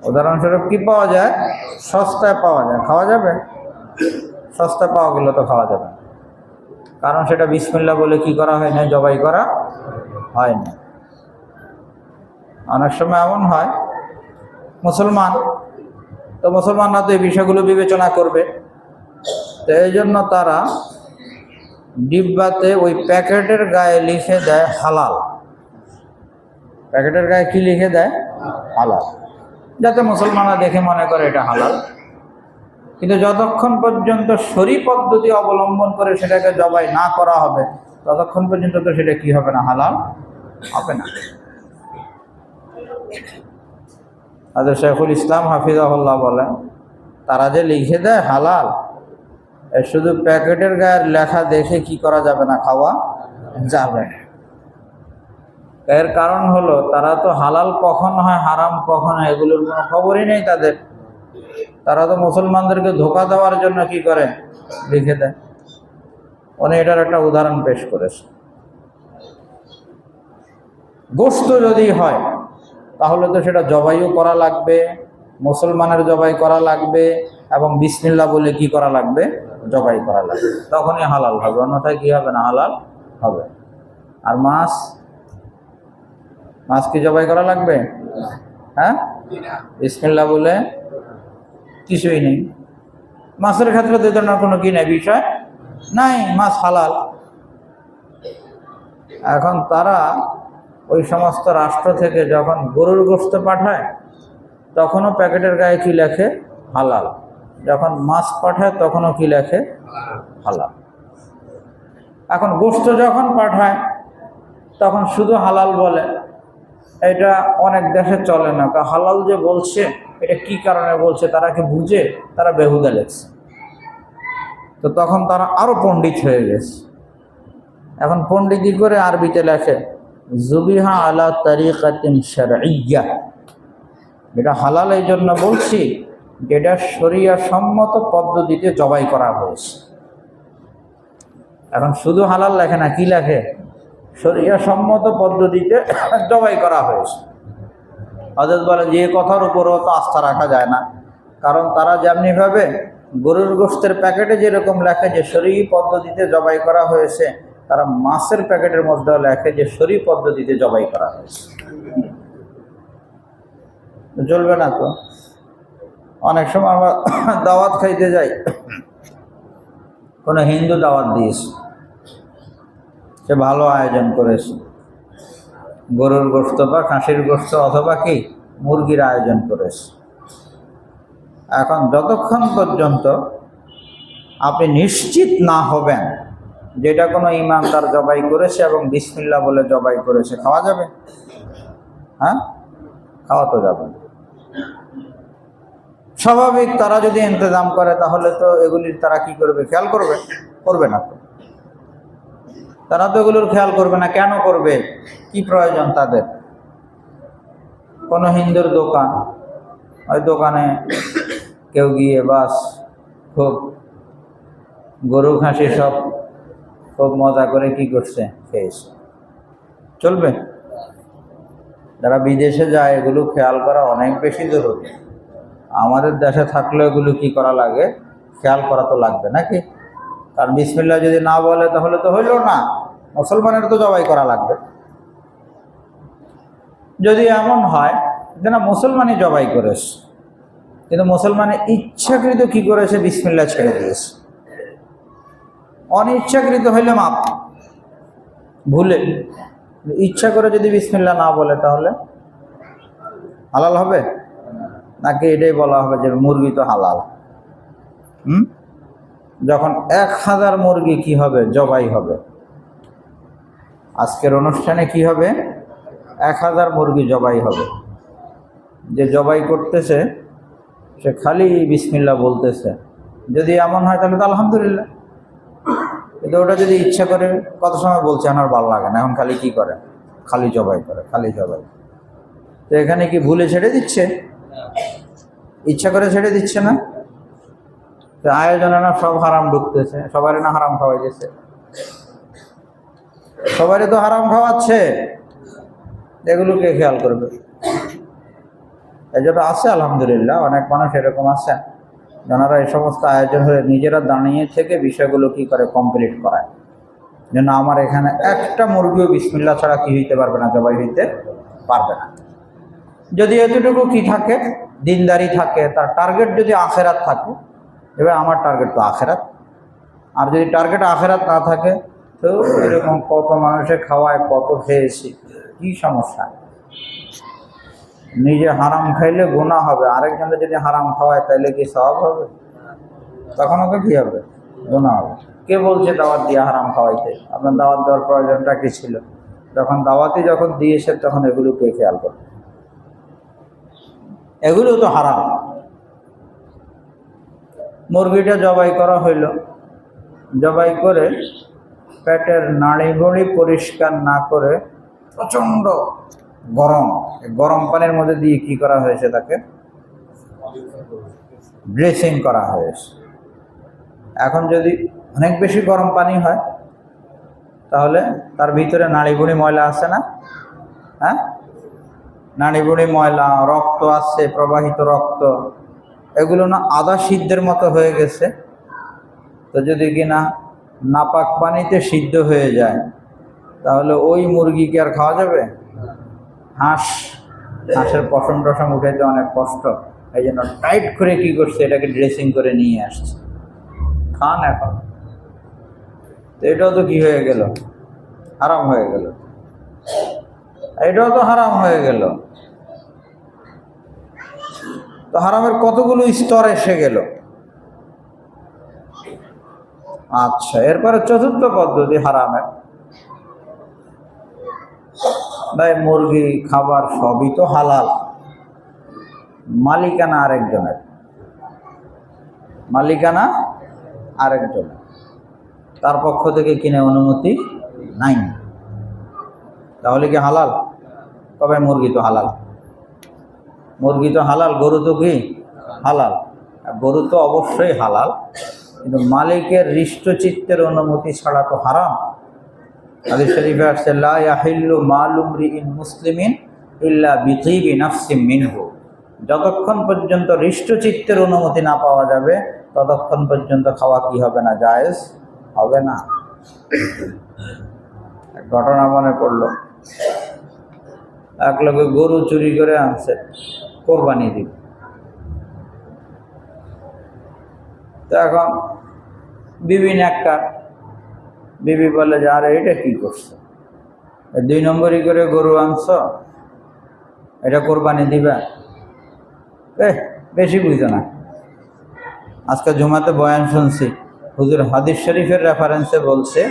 উদাহরণস্বরূপ কি পাওয়া যায়? সস্তায় পাওয়া যায়। খাওয়া যাবে? সস্তায় পাওয়া গেলে তো খাওয়া যাবে, কারণ সেটা বিসমিল্লাহ বলে কি করা হয় না, জবাই করা হয় না। অনেক সময় এমন হয় মুসলমান, তো মুসলমানরা তো এই বিষয়গুলো বিবেচনা করবে, তো এই জন্য তারা ডিব্বাতে ওই প্যাকেটের গায়ে লিখে দেয় হালাল। প্যাকেটের গায়ে কি লিখে দেয়? হালাল, যাতে মুসলমানরা দেখে মনে করে এটা হালাল। কিন্তু যতক্ষণ পর্যন্ত শরী পদ্ধতি অবলম্বন করে সেটাকে জবাই না করা হবে, ততক্ষণ পর্যন্ত তো সেটা কি হবে না, হালাল হবে না। হযরত শাইখুল ইসলাম হাফিজাহুল্লাহ বলেন, তারা যে লিখে দেয় হালাল, শুধু প্যাকেটের গায়ের লেখা দেখে কি করা যাবে না, খাওয়া যাবে না। এর কারণ হলো তারা তো হালাল কখন হয় হারাম কখন হয় এগুলোর কোনো খবরই নেই তাদের। তারা তো মুসলমানদেরকে ধোঁকা দেওয়ার জন্য কি করে, লিখে দেয়। উনি এটার একটা উদাহরণ পেশ করেছে। গোশত যদি হয় তাহলে তো সেটা জবাইও করা লাগবে, মুসলমানের জবাই করা লাগবে, এবং বিসমিল্লাহ বলে কি করা লাগবে, জবাই করা লাগবে, তখনই হালাল হবে, অন্যথায় কি হবে না, হালাল হবে। আর মাছ, মাছ কি জবাই করা লাগবে? হ্যাঁ, বিসমিল্লাহ বলে কিছুই নেই। মাছের ক্ষেত্রে তো ধরনের কোনো কি নেই, বিষয় নাই, মাছ হালাল। এখন তারা ওই সমস্ত রাষ্ট্র থেকে যখন গরুর গোশত পাঠায় তখনও প্যাকেটের গায়ে কি লেখে, হালাল। যখন মাছ পাঠায় তখনও কি লেখে, হালাল। এখন গোশত যখন পাঠায় তখন শুধু হালাল বলে, এটা অনেক দেশে চলে না। হালাল যে বলছে এটা কি কারণে বলছে তারা কি বুঝে? তারা বেহুদা লেখছে। তো তখন তারা আরো পণ্ডিত হয়ে গেছে। এখন পণ্ডিতি করে আরবিতে লেখে জুবিহা আলা তারিকাতিন শারঈয়্যা, এটা হালাল এই জন্য বলছি যেটা শরিয়া সম্মত পদ্ধতিতে জবাই করা হয়েছে। এখন শুধু হালাল লেখে না, কি লেখে, শরিয়া সম্মত পদ্ধতিতে জবাই করা হয়েছে। হযরত বলে যে কথার উপরও তো আস্থা রাখা যায় না, কারণ তারা যেমনি ভাবে গরুর গোশতের প্যাকেটে যেরকম লেখে যে শরঈ পদ্ধতিতে জবাই করা হয়েছে, তারা মাছের প্যাকেটের মধ্যেও লেখে যে শরঈ পদ্ধতিতে জবাই করা হয়েছে। চলবে না তো। অনেক সময় আমরা দাওয়াত খাইতে যাই, কোনো হিন্দু দাওয়াত দিয়েছে, সে ভালো আয়োজন করেছে, গরুর গোশত বা খাসির গোশত অথবা কি মুরগির আয়োজন করেছে। এখন যতক্ষণ পর্যন্ত আপনি নিশ্চিত না হবেন যেটা কোনো ইমানদার জবাই করেছে এবং বিসমিল্লাহ বলে জবাই করেছে, খাওয়া যাবে? হ্যাঁ, খাওয়া তো যাবে। স্বাভাবিক তারা যদি ইন্তজাম করে তাহলে তো এগুলির তারা কি করবে, খেয়াল করবে? করবে না তো। তারা তো এগুলোর খেয়াল করবে না। কেন করবে? কি প্রয়োজন তাদের? কোনো হিন্দুর দোকান, ওই দোকানে কেউ গিয়ে বাস খুব গরু খাসি সব খুব মজা করে কি করছে, খেয়েছে, চলবে? যারা বিদেশে যায় এগুলো খেয়াল করা অনেক বেশি জরুরি। আমাদের দেশে থাকলে এগুলো কি করা লাগে, খেয়াল করা তো লাগবে নাকি? কারণ বিসমিল্লাহ যদি না বলে তাহলে তো হইল না, মুসলমানের তো জবাই করা লাগবে। যদি এমন হয় যে না মুসলমানই জবাই করেছে, কিন্তু মুসলমানের ইচ্ছাকৃত কি করেছে, বিসমিল্লাহ ছেড়ে দিয়েছে, অনিচ্ছাকৃত হইলে মাপ, ভুলে। ইচ্ছা করে যদি বিসমিল্লাহ না বলে তাহলে হালাল হবে নাকি এটাই বলা হবে যে মুরগি তো হালাল? যখন 1000 মুরগি কি হবে, জবাই হবে। আজকের অনুষ্ঠানে কি হবে, 1000 মুরগি জবাই হবে। যে জবাই করতেছে সে খালি বিসমিল্লাহ বলতেছে। যদি এমন হয় তাহলে তো আলহামদুলিল্লাহ। কিন্তু ওটা যদি ইচ্ছা করে, কত সময় বলছে আমার ভালো লাগে না, এখন খালি কি করে, খালি জবাই করে, খালি জবাই। তো এখানে কি ভুলে ছেড়ে দিচ্ছে? ইচ্ছা করে ছেড়ে দিচ্ছে না। তো আয়োজনে না সব হারাম ঢুকতেছে, সবারই না হারাম খাওয়াইতেছে, সবারই তো হারাম খাওয়াচ্ছে, এগুলো কে খেয়াল করবে? এই জন্য আছে আলহামদুলিল্লাহ অনেক মানুষ এরকম আছেন যারা এই সমস্ত আয়োজন হয়ে নিজেরা দাঁড়িয়ে থেকে বিষয়গুলো কি করে কমপ্লিট করায়। যেন আমার এখানে একটা মুরগিও বিসমিল্লাহ ছাড়া কি হইতে পারবে না, জবাই হইতে পারবে না। যদি এতটুকু কি থাকে, দিনদারি থাকে, তার টার্গেট যদি আখেরাত থাকে, এবার আমার টার্গেট তো আখেরাত। আর যদি টার্গেট আখেরাত না থাকে, তো এরকম কত মানুষে খাওয়ায়, কত খেয়েছি, কি সমস্যা? নিজে হারাম খাইলে গুনাহ হবে, আরেকজনের যদি হারাম খাওয়ায় তাহলে কি সওয়াব হবে? তখন ওকে কি হবে? গুনাহ হবে। কে বলছে দাওয়াত দিয়ে হারাম খাওয়াইতে? আপনার দাওয়াত দেওয়ার প্রয়োজনটা কি ছিল? যখন দাওয়াতই যখন দিয়েছে তখন এগুলো কে খেয়াল করবে? এগুলো তো হারাম। মুরগিটা জবাই করা হইল, জবাই করে পেটের নাড়িভুড়ি পরিষ্কার না করে প্রচণ্ড গরম, গরম পানির মধ্যে দিয়ে কি করা হয়েছে? তাকে ড্রেসিং করা হয়েছে। এখন যদি অনেক বেশি গরম পানি হয় তাহলে তার ভিতরে নাড়িভুড়ি ময়লা আছে না? হ্যাঁ, নাড়িভুড়ি ময়লা, রক্ত আছে, প্রবাহিত রক্ত, এগুলো না আদা সিদ্ধের মতো হয়ে গেছে। তো যদি কিনা নাপাক পানিতে সিদ্ধ হয়ে যায় তাহলে ওই মুরগি কি আর খাওয়া যাবে? হাঁসের পশম টশম উঠাইতে অনেক কষ্ট, এই জন্য টাইট করে কি করছে, এটাকে ড্রেসিং করে নিয়ে আসছে, খান এখন। তো এটাও তো কি হয়ে গেল? হারাম হয়ে গেল। এটাও তো হারাম হয়ে গেল। তো হারামের কতগুলো স্তর এসে গেল। আচ্ছা, এরপরে চতুর্থ পদ্ধতি হারামের, ভাই মুরগি খাবার সবই তো হালাল, মালিকানা আরেকজনের, মালিকানা আরেকজনের, তার পক্ষ থেকে কিনে অনুমতি নাই, তাহলে কি হালাল? তবে মুরগি তো হালাল, মুরগি তো হালাল, গরু তো কি হালাল? গরু তো অবশ্যই হালাল, কিন্তু মালিকের হৃষ্টচিত্তের অনুমতি ছাড়া তো হারাম। হাদিস শরীফে আসছে, লা ইয়াহিল্লু মালু মরিইন মুসলিমিন ইল্লা বিতিবি নাফসিন মিনহু। যতক্ষণ পর্যন্ত হৃষ্টচিত্তের অনুমতি না পাওয়া যাবে ততক্ষণ পর্যন্ত খাওয়া কি হবে না? জায়েজ হবে না। ঘটনা মনে পড়লো, এক লোকে গরু চুরি করে আনছে কোরবানি দিবে। তো এখন বিবি একটা বিবি বলে যে আরে এটা কি করছো, 2 নম্বরই করে গরু আনছ, এটা কোরবানি দিবা? বেশি বুঝো না। আজকে জুমাতে বয়ান শুনছি, হুজুর হাদিস শরীফের রেফারেন্সে বলছে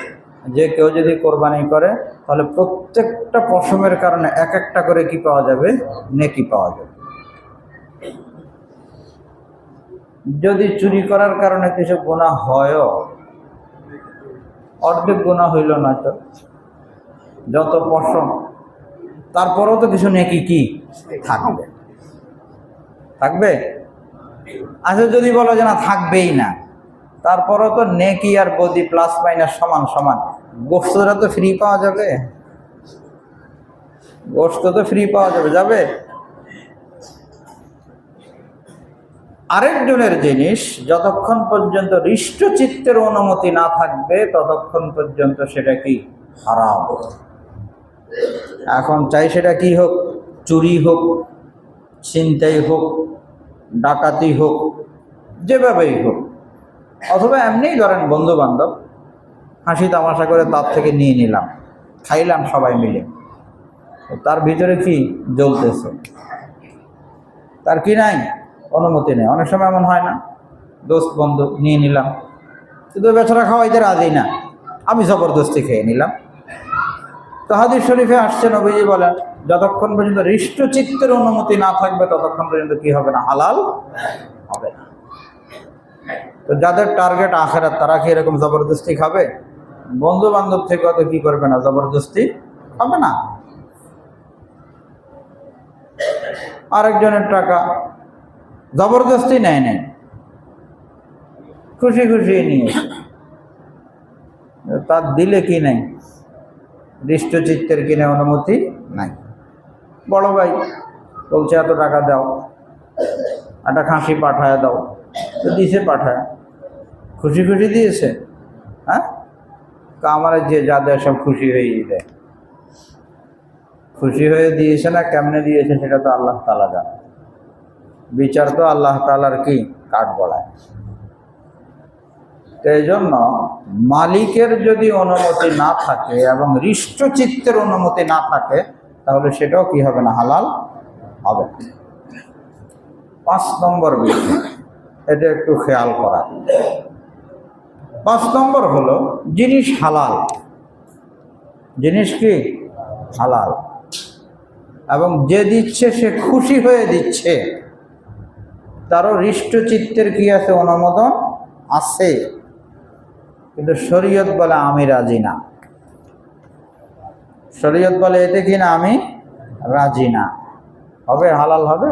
যে কেউ যদি কোরবানি করে তাহলে প্রত্যেকটা পশমের কারণে এক একটা করে কি পাওয়া যাবে? নেকি পাওয়া যাবে। যদি চুরি করার কারণে কিছু গুনাহ হয়ও, অর্ধেক গুনাহ হইল না তো, যত পশম, তারপরেও তো কিছু নেকি কি থাকবে, থাকবে। আচ্ছা যদি বলো যে না থাকবেই না, তারপরেও তো নেকি আর বদি প্লাস মাইনাস সমান সমান। গোশতটা তো ফ্রি পাওয়া যাবে, গোশত তো ফ্রি পাওয়া যাবে, যাবে। আরেকজনের জিনিস যতক্ষণ পর্যন্ত হৃষ্টচিত্তের অনুমতি না থাকবে ততক্ষণ পর্যন্ত সেটা কি হারাম। এখন চাই সেটা কি হোক, চুরি হোক, ছিনতাই হোক, ডাকাতি হোক, যেভাবেই হোক, অথবা এমনিই ধরেন বন্ধু বান্ধব হাসি তামাশা করে তার থেকে নিয়ে নিলাম, খাইলাম সবাই মিলে, তার ভিতরে কি জ্বলতেছে, তার কি নাই? অনুমতি নেই। অনেক সময় এমন হয় না, দোস্ত বন্ধু নিয়ে নিলাম, কিন্তু বেচারা খাওয়াইতে রাজি না, আমি জবরদস্তি খেয়ে নিলাম। তো হাদিস শরীফে আসছে, নবীজি বলেন যতক্ষণ পর্যন্ত হৃষ্টচিত্তের অনুমতি না থাকবে ততক্ষণ পর্যন্ত কি হবে না? হালাল হবে না। তো যাদের টার্গেট আখেরাত তারা কি এরকম জবরদস্তি খাবে? বন্ধু বান্ধব থেকে অত কি করবে না? জবরদস্তি হবে না। আরেকজনের টাকা জবরদস্তি নেয় নেই, খুশি খুশি নিয়েছে, তার দিলে কি নাই, হৃষ্টচিত্তের কিনে অনুমতি নাই। বড় ভাই বলছে এত টাকা দাও, একটা খাসি পাঠায় দাও, তো দিছে, পাঠায়, খুশি খুশি দিয়েছে। হ্যাঁ, আমার যে যা দেয় সব খুশি হয়ে দেয়, খুশি হয়ে দিয়েছে না কেমনে দিয়েছে সেটা তো আল্লাহ তাআলা জানে, বিচার তো আল্লাহ তাআলার কি কাঠ গড়ায়। এই জন্য মালিকের যদি অনুমতি না থাকে এবং হৃষ্টচিত্তের অনুমতি না থাকে, তাহলে সেটাও কি হবে না, হালাল হবে। 5 নম্বর বিষয়, এটা একটু খেয়াল করা। 5 নম্বর হলো জিনিস হালাল, জিনিস কি হালাল, এবং যে দিচ্ছে সে খুশি হয়ে দিচ্ছে, তারও হৃষ্টচিত্তের কি আছে, অনুমোদন আছে। কিন্তু শরীয়ত বলে আমি রাজি না, শরীয়ত বলে এতে কি না, আমি রাজি না। হবে হালাল হবে?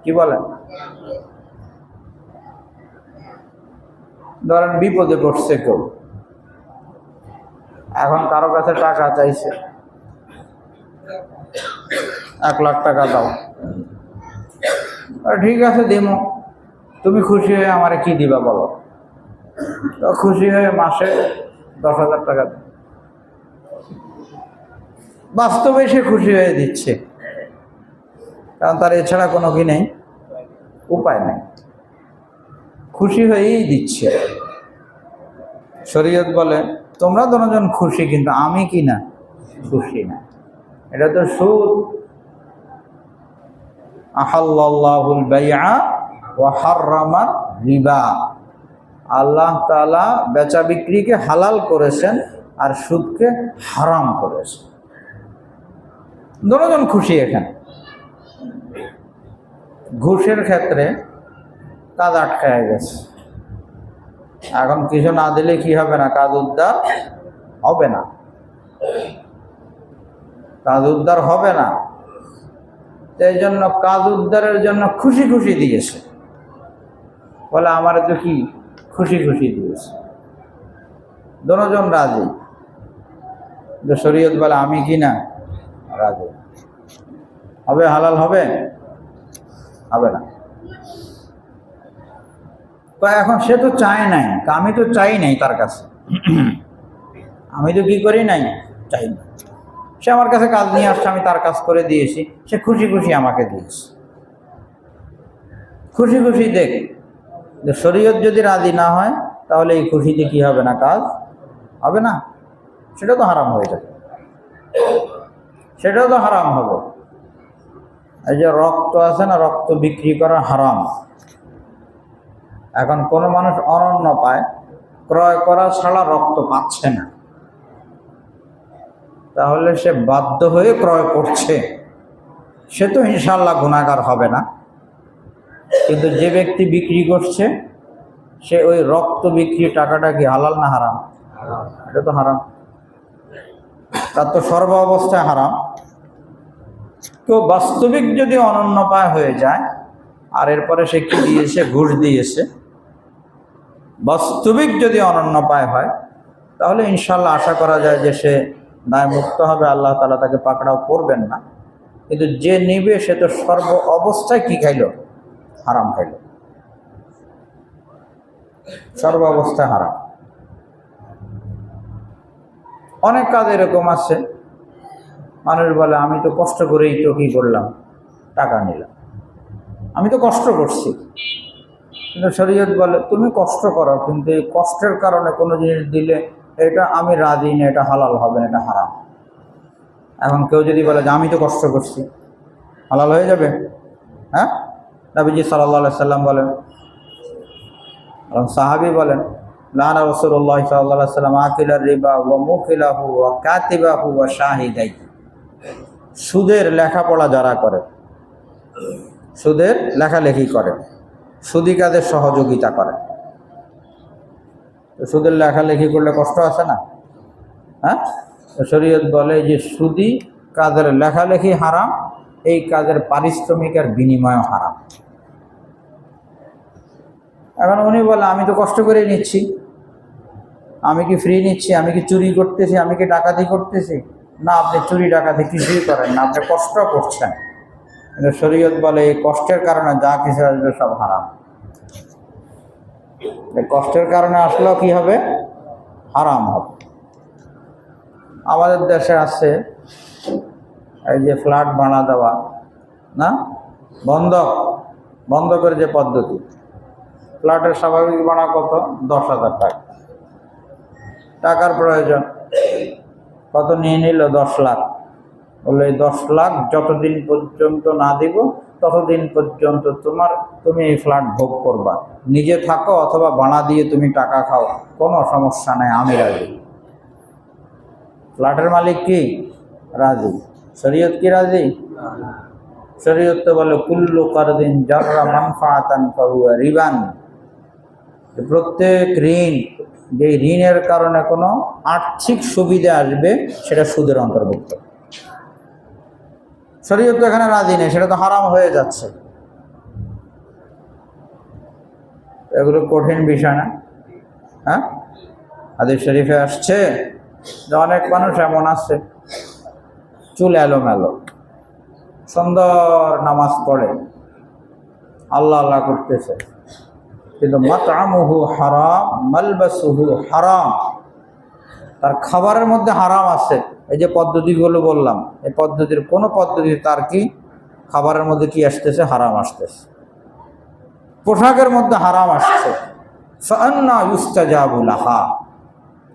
কি বলেন? ধরেন বিপদে পড়ছে কেউ, এখন কারো কাছে টাকা চাইছে, 1 লাখ টাকা দাও, ঠিক আছে দিমো, তুমি খুশি হয়ে আমারে কি দিবা বলো? তো খুশি হয়ে মাসে 10,000 টাকা দেয়, বাস্তবে সে খুশি হয়ে দিচ্ছে, কারণ তার এছাড়া কোনো কি নেই, উপায় নেই, খুশি হয়েই দিচ্ছে। শরীয়ত বলে তোমরা দুজন খুশি, কিন্তু আমি কি না, খুশি না। এটা তো সুদ। আহাল্লাল্লাহুল বাইআ ওয়া হাররামা রিবা, আল্লাহ তাআলা বেচা বিক্রিকে হালাল করেছেন আর সুদকে হারাম করেছেন। দুজন খুশি। এখানে ঘুষের ক্ষেত্রে কাজ আটকায় গেছে, এখন কিছু না দিলে কি হবে না, কাজ উদ্ধার হবে না, কাজ উদ্ধার হবে না। এই জন্য কাজ উদ্ধারের জন্য খুশি খুশি দিয়েছে, বলে আমার তো কি খুশি খুশি দিয়েছে, দুজন রাজি। শরীয়ত বলে আমি কি না রাজি। হবে হালাল হবে? হবে না। তো এখন সে তো চায় নাই, আমি তো চাই নাই তার কাছে, আমি তো কি করি নাই, চাই না। সে আমার কাছে কাজ নিয়ে আসছে, আমি তার কাজ করে দিয়েছি, সে খুশি খুশি আমাকে দিয়েছে, খুশি খুশি দেখ। শরীয়ত যদি রাজি না হয়, তাহলে এই খুশিতে কি হবে না, কাজ হবে না, সেটা তো হারাম হয়ে যাবে, সেটাও তো হারাম হবে। এই যে রক্ত আছে না, রক্ত বিক্রি করা হারাম। এখন কোনো মানুষ অনন্য পায়, ক্রয় করা ছাড়া রক্ত পাচ্ছে না, তাহলে সে বাধ্য হয়ে ক্রয় করছে, সে তো ইনশাআল্লাহ গুনাহগার হবে না। কিন্তু যে ব্যক্তি বিক্রি করছে, সে ওই রক্ত বিক্রির টাকাটা কি হালাল না হারাম? এটা তো হারাম, তার তো সর্ব অবস্থায় হারাম। কেউ বাস্তবিক যদি অনন্যপায় হয়ে যায়, আর এরপরে সে কি দিয়েছে, ঘুষ দিয়েছে, বাস্তবিক যদি অনন্যপায় হয়, তাহলে ইনশাল্লাহ আশা করা যায় যে সে দায় মুক্ত হবে, আল্লাহ তাআলা তাকে পাকড়াও করবেন না। কিন্তু যে নিবে সে তো সর্ব অবস্থায় কি খাইল, হারাম খাইল, সর্ব অবস্থায় হারাম। অনেক কাজ এরকম আছে, মানুষ বলে আমি তো কষ্ট করেই তো কি করলাম, টাকা নিলাম, আমি তো কষ্ট করছি। কিন্তু শরীয়ত বলে তুমি কষ্ট করো, কিন্তু এই কষ্টের কারণে কোনো জিনিস দিলে এটা আমি রাজি না, এটা হালাল হবে না, এটা হারাম। এখন কেউ যদি বলে যে আমি তো কষ্ট করছি, হালাল হয়ে যাবে? হ্যাঁ, নবীজি সাল্লাল্লাহু আলাইহি সাল্লাম বলেন, এবং সাহাবী বলেন, লানা রাসূলুল্লাহ সাল্লাল্লাহু আলাইহি সাল্লাম আকিলার রিবা ওয়া মুকিলাহু ওয়া কাতিবাহু ওয়া শাহিদাই। সুদের লেখাপড়া যারা করে, সুদের লেখালেখি করে, সুদী কাজের সহযোগিতা করে, তো সুদের লেখালেখি করলে কষ্ট আছে না? হ্যাঁ, শরীয়ত বলে যে সুদী কাজের লেখালেখি হারাম, এই কাজের পারিশ্রমিকের বিনিময় হারাম। এখন উনি বলে আমি তো কষ্ট করে নিচ্ছি, আমি কি ফ্রি নিচ্ছি? আমি কি চুরি করতেছি? আমি কি ডাকাতি করতেছি? না, আপনি চুরি ডাকাতি কিছুই করেন না, আপনি কষ্ট করছেন। কিন্তু শরীয়ত বলে এই কষ্টের কারণে যা কিছু আসবে সব হারাম। এই কষ্টের কারণে আসলেও কি হবে? হারাম হবে। আমাদের দেশে আছে এই যে ফ্ল্যাট ভাড়া দেওয়া, না, বন্ধকের যে পদ্ধতি, ফ্ল্যাটের স্বাভাবিক ভাড়া কত? 10,000 টাকা। টাকার প্রয়োজন, কত নিয়ে নিল? 10 লাখ। বললো এই 10 লাখ যতদিন পর্যন্ত না দিব ততদিন পর্যন্ত তুমি এই ফ্ল্যাট ভোগ করবা, নিজে থাকো অথবা ভাড়া দিয়ে তুমি টাকা খাও, কোনো সমস্যা নেই, আমি রাজি। ফ্ল্যাটের মালিক কি রাজি? শরীয়ত কি রাজি? শরীয়ত তো বলে কুল্লু কারদিন জাররা মানফাআতান ফাহুয়া রিবান। প্রত্যেক ঋণ, যে ঋণের কারণে কোনো আর্থিক সুবিধা আসবে সেটা সুদের অন্তর্ভুক্ত। শরীয়ত তো এখানে রাজি নেই, সেটা তো হারাম হয়ে যাচ্ছে। এগুলো কঠিন বিষয় না? হ্যাঁ, হাদিস শরীফে আসছে যে অনেক মানুষ এমন আছে চুল এলোমেলো, সুন্দর নামাজ পড়ে, আল্লাহ আল্লাহ করতেছে, কিন্তু মাতআমুহু হারাম মালবাসুহু হারাম, তার খাবারের মধ্যে হারাম আছে। এই যে পদ্ধতিগুলো বললাম, এই পদ্ধতির কোনো পদ্ধতি তার কি খাবারের মধ্যে কি আসতেছে? হারাম আসতেছে। পোশাকের মধ্যে হারাম আসছে। ফাআন্না ইউস্তাজাবু লাহা,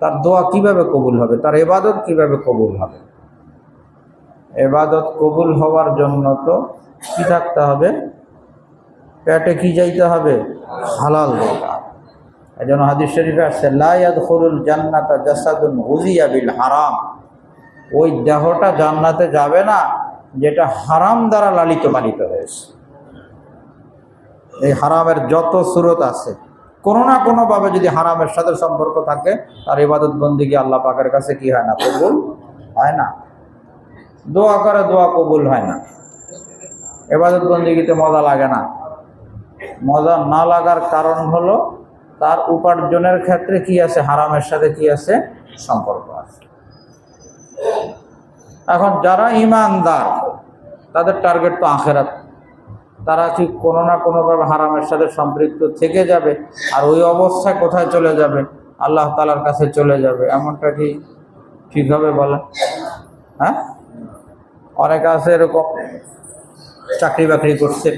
তার দোয়া কিভাবে কবুল হবে? তার ইবাদত কিভাবে কবুল হবে? ইবাদত কবুল হওয়ার জন্য তো কি থাকতে হবে? পেটে কি যাইতে হবে? হালাল খাবার। এজন্য হাদিস শরীফে আসছে লা ইয়াদখুলুল জান্নাতা জাসাদুন গুযিয়া বিল হারাম, ওই দেহটা জান্নাতে যাবে না যেটা হারাম দ্বারা লালিত পালিত হয়েছে। এই হারামের যত সুরত আছে, কোনো না কোনোভাবে যদি হারামের সাথে সম্পর্ক থাকে, তার ইবাদত বন্দেগী আল্লাহ পাকের কাছে কি হয় না? কবুল হয় না। দোয়া করে দোয়া কবুল হয় না। ইবাদত বন্দেগীতে মজা লাগে না। মজা না লাগার কারণ হলো তার উপার্জনের ক্ষেত্রে কি আছে? হারামের সাথে কি আছে? সম্পর্ক আছে। এখন যারা ঈমানদার তাদের টার্গেট তো আখিরাত, তারা কি কোনো না কোনোভাবে হারামের সাথে সম্পৃক্ত থেকে যাবে, আর ওই অবস্থায় কোথায় চলে যাবে? আল্লাহ তাআলার কাছে চলে যাবে। এমনটা কি ঠিক হবে বলেন? হ্যাঁ, অনেকে আছে এরকম, চাকরি বাকরি করছে,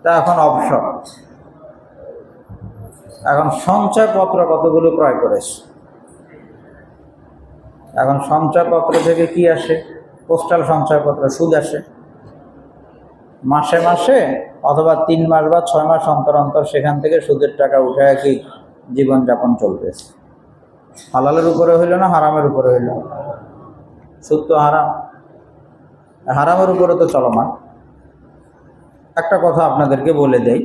তা এখন অবসর, এখন সঞ্চয়পত্র কতগুলো ক্রয় করেছে। এখন সঞ্চয়পত্র থেকে কি আসে? পোস্টাল সঞ্চয়পত্র, সুদ আসে মাসে মাসে, অথবা 3 মাস বা 6 মাস অন্তর অন্তর সেখান থেকে সুদের টাকা উঠে কি জীবনযাপন চলতেছে। হালালের উপরে হইল না হারামের উপরে হইল? সুদ তো হারাম, হারামের উপরে তো চলমান। একটা কথা আপনাদেরকে বলে দেই,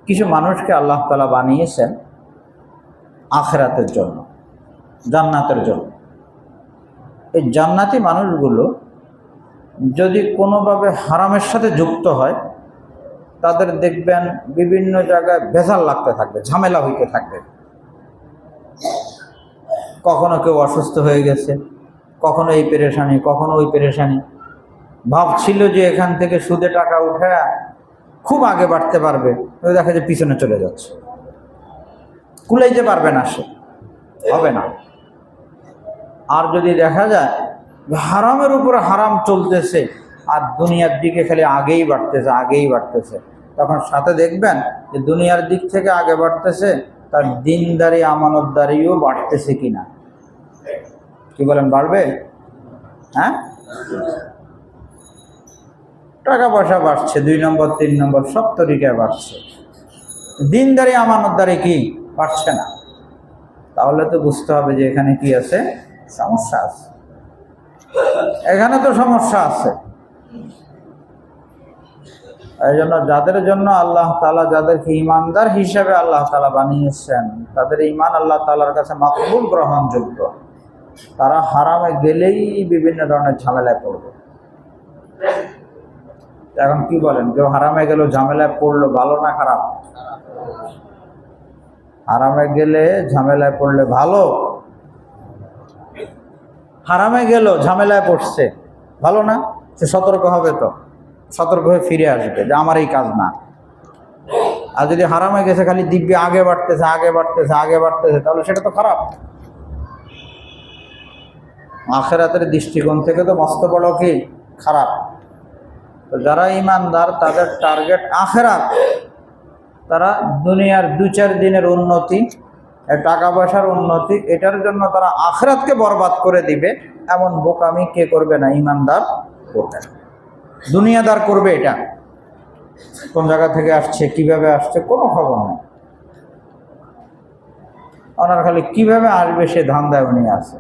কিছু মানুষকে আল্লাহ তাআলা বানিয়েছেন আখিরাতের জন্য, জান্নাতের জন্য। এই জান্নাতি মানুষগুলো যদি কোনোভাবে হারামের সাথে যুক্ত হয়, তাদের দেখবেন বিভিন্ন জায়গায় ভেজাল লাগতে থাকবে, ঝামেলা হইতে থাকবে। কখনো কেউ অসুস্থ হয়ে গেছে, কখনো এই পেরেশানি, কখনো ওই পেরেশানি। ভাবছিল যে এখান থেকে সুদে টাকা উঠে খুব আগে বাড়তে পারবে, দেখা যায় পিছনে চলে যাচ্ছে, কুলাইতে পারবে না, সে হবে না। আর যদি দেখা যায় হারামের উপরে হারাম চলতেছে আর দুনিয়ার দিকে খালি আগেই বাড়তেছে, তখন সাথে দেখবেন যে দুনিয়ার দিক থেকে আগে বাড়তেছে, তার দিনদারি আমানতদারিও বাড়তেছে কিনা। কি বলেন, বাড়বে? হ্যাঁ, টাকা পয়সা বাড়ছে, 2 নম্বর 3 নম্বর সব তরিকায় বাড়ছে, দিনদারি আমানতদারি কি বাড়ছে না। তাহলে তো বুঝতে হবে যে এখানে কি আছে? সমস্যা আছে। এখানে তো সমস্যা আছে। এই জন্য যাদের জন্য আল্লাহ তাআলা যাদেরকে ঈমানদার হিসেবে আল্লাহ তাআলা বানিয়েছেন, তাদের ঈমান আল্লাহ তাআলার কাছে মাকবুল, গ্রহণযোগ্য। তারা হারামে গেলেই বিভিন্ন ধরনের ঝামেলায় পড়বে। এখন কি বলেন, কেউ হারামে গেল, ঝামেলায় পড়লো, ভালো না খারাপ? হারামে গেলে ঝামেলায় পড়লে ভালো? হারামে গেল, ঝামেলায় পড়ছে, ভালো না? সে সতর্ক হবে, তো সতর্ক হয়ে ফিরে আসবে যে আমার এই কাজ না। আর যদি হারামে গেছে, খালি দিব্যি আগে বাড়তেছে আগে বাড়তেছে আগে বাড়তেছে, তাহলে সেটা তো খারাপ। আখিরাতের দৃষ্টিকোণ থেকে তো মস্ত বড় কি খারাপ। তো যারা ঈমানদার, তাদের টার্গেট আখিরাত। তারা দুনিয়ার 2-4 দিনের উন্নতি, টাকা পয়সার উন্নতি, এটার জন্য তারা আখিরাতকে বরবাদ করে দিবে, এমন বোকামি কে করবে না? ঈমানদার করবে না, দুনিয়াদার করবে। এটা কোন জায়গা থেকে আসছে, কিভাবে আসছে, কোনো খবর নেই। ওনার খালি কিভাবে আসবে সে ধান্দায় উনি আছে।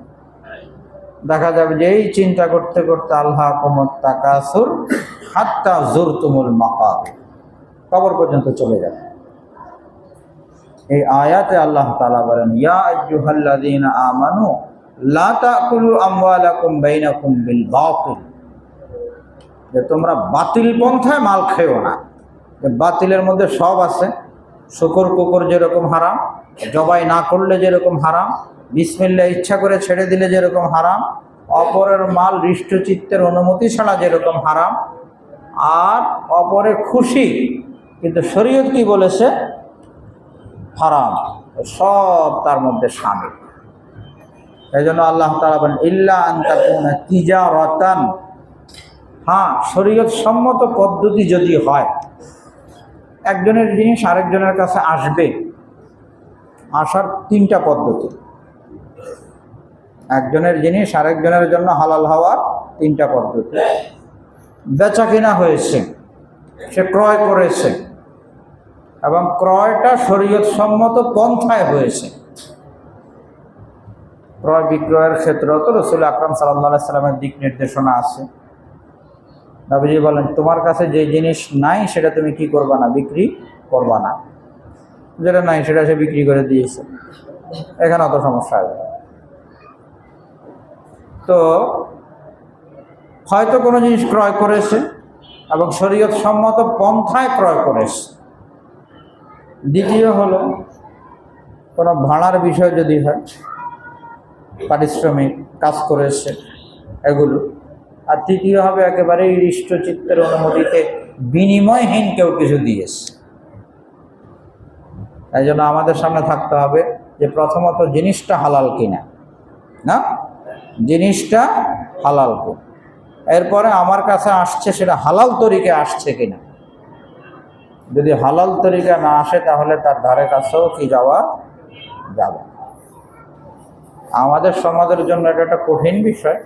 দেখা যাবে যে এই চিন্তা করতে করতে আলহাকুমুত তাকাসুর হাত্তা যুরতুমুল মাকাবির, কবর পর্যন্ত চলে যাবে। এই আয়াতে আল্লাহ তাআলা বলেন, ইয়া আইয়ুহাল্লাযীনা আমানু লা তাকুলু আমওয়ালাকুম বাইনাকুম বিল বাতিল, যে তোমরা বাতিল পন্থায় মাল খেও না। বাতিলের মধ্যে সব আছে। শুকর কুকুর যেরকম হারাম, জবাই না করলে যেরকম হারাম, বিসমিল্লাহ ইচ্ছা করে ছেড়ে দিলে যেরকম হারাম, অপরের মাল হৃষ্টচিত্তের অনুমতি ছাড়া যেরকম হারাম, আর অপরের খুশি কিন্তু শরীয়ত কি বলেছে হারাম, সব তার মধ্যে শামিল। এই জন্য আল্লাহ তাআলা বলেন, ইল্লা আন তাকুনা তিজারাতান, হ্যাঁ শরীয়ত সম্মত পদ্ধতি যদি হয়, একজনের জিনিস আরেকজনের কাছে আসবে, আসার 3টা পদ্ধতি। একজনের জিনিস আরেকজনের জন্য হালাল হওয়ার 3টা পদ্ধতি। বেচা কিনা হয়েছে, সে ক্রয় করেছে, এবং ক্রয়টা শরীয়ত সম্মত পন্থায় হয়েছে। ক্রয় বিক্রয়ের ক্ষেত্রেও তো রাসূল আকরাম সাল্লাল্লাহু আলাইহি সাল্লামের দিক নির্দেশনা আছে। নবীজি বলেন, তোমার কাছে যে জিনিস নাই সেটা তুমি কি করবা না? বিক্রি করবা না। যেটা নাই সেটা সে বিক্রি করে দিয়েছে, এখানে অত সমস্যা হবে। তো হয়তো কোনো জিনিস ক্রয় করেছে এবং শরীয়ত সম্মত পন্থায় ক্রয় করেছে। দ্বিতীয় হলো কোনো ভাড়ার বিষয় যদি হয়, পারিশ্রমিক কাজ করেছে এগুলো। আর তৃতীয় হবে একেবারেই হৃষ্টচিত্তের অনুমতিতে বিনিময়হীন কেউ কিছু দিয়েছে। তাই জন্য আমাদের সামনে থাকতে হবে যে প্রথমত জিনিসটা হালাল কিনা, না জিনিসটা হালাল কিনা, এরপরে আমার কাছে আসছে সেটা হালাল তরিকে আসছে কিনা। যদি হালাল তরিকা না আসে তাহলে তার ধারে কাছেও কি যাওয়া যাবে। আমাদের সমাজের জন্য এটা একটা কঠিন বিষয়।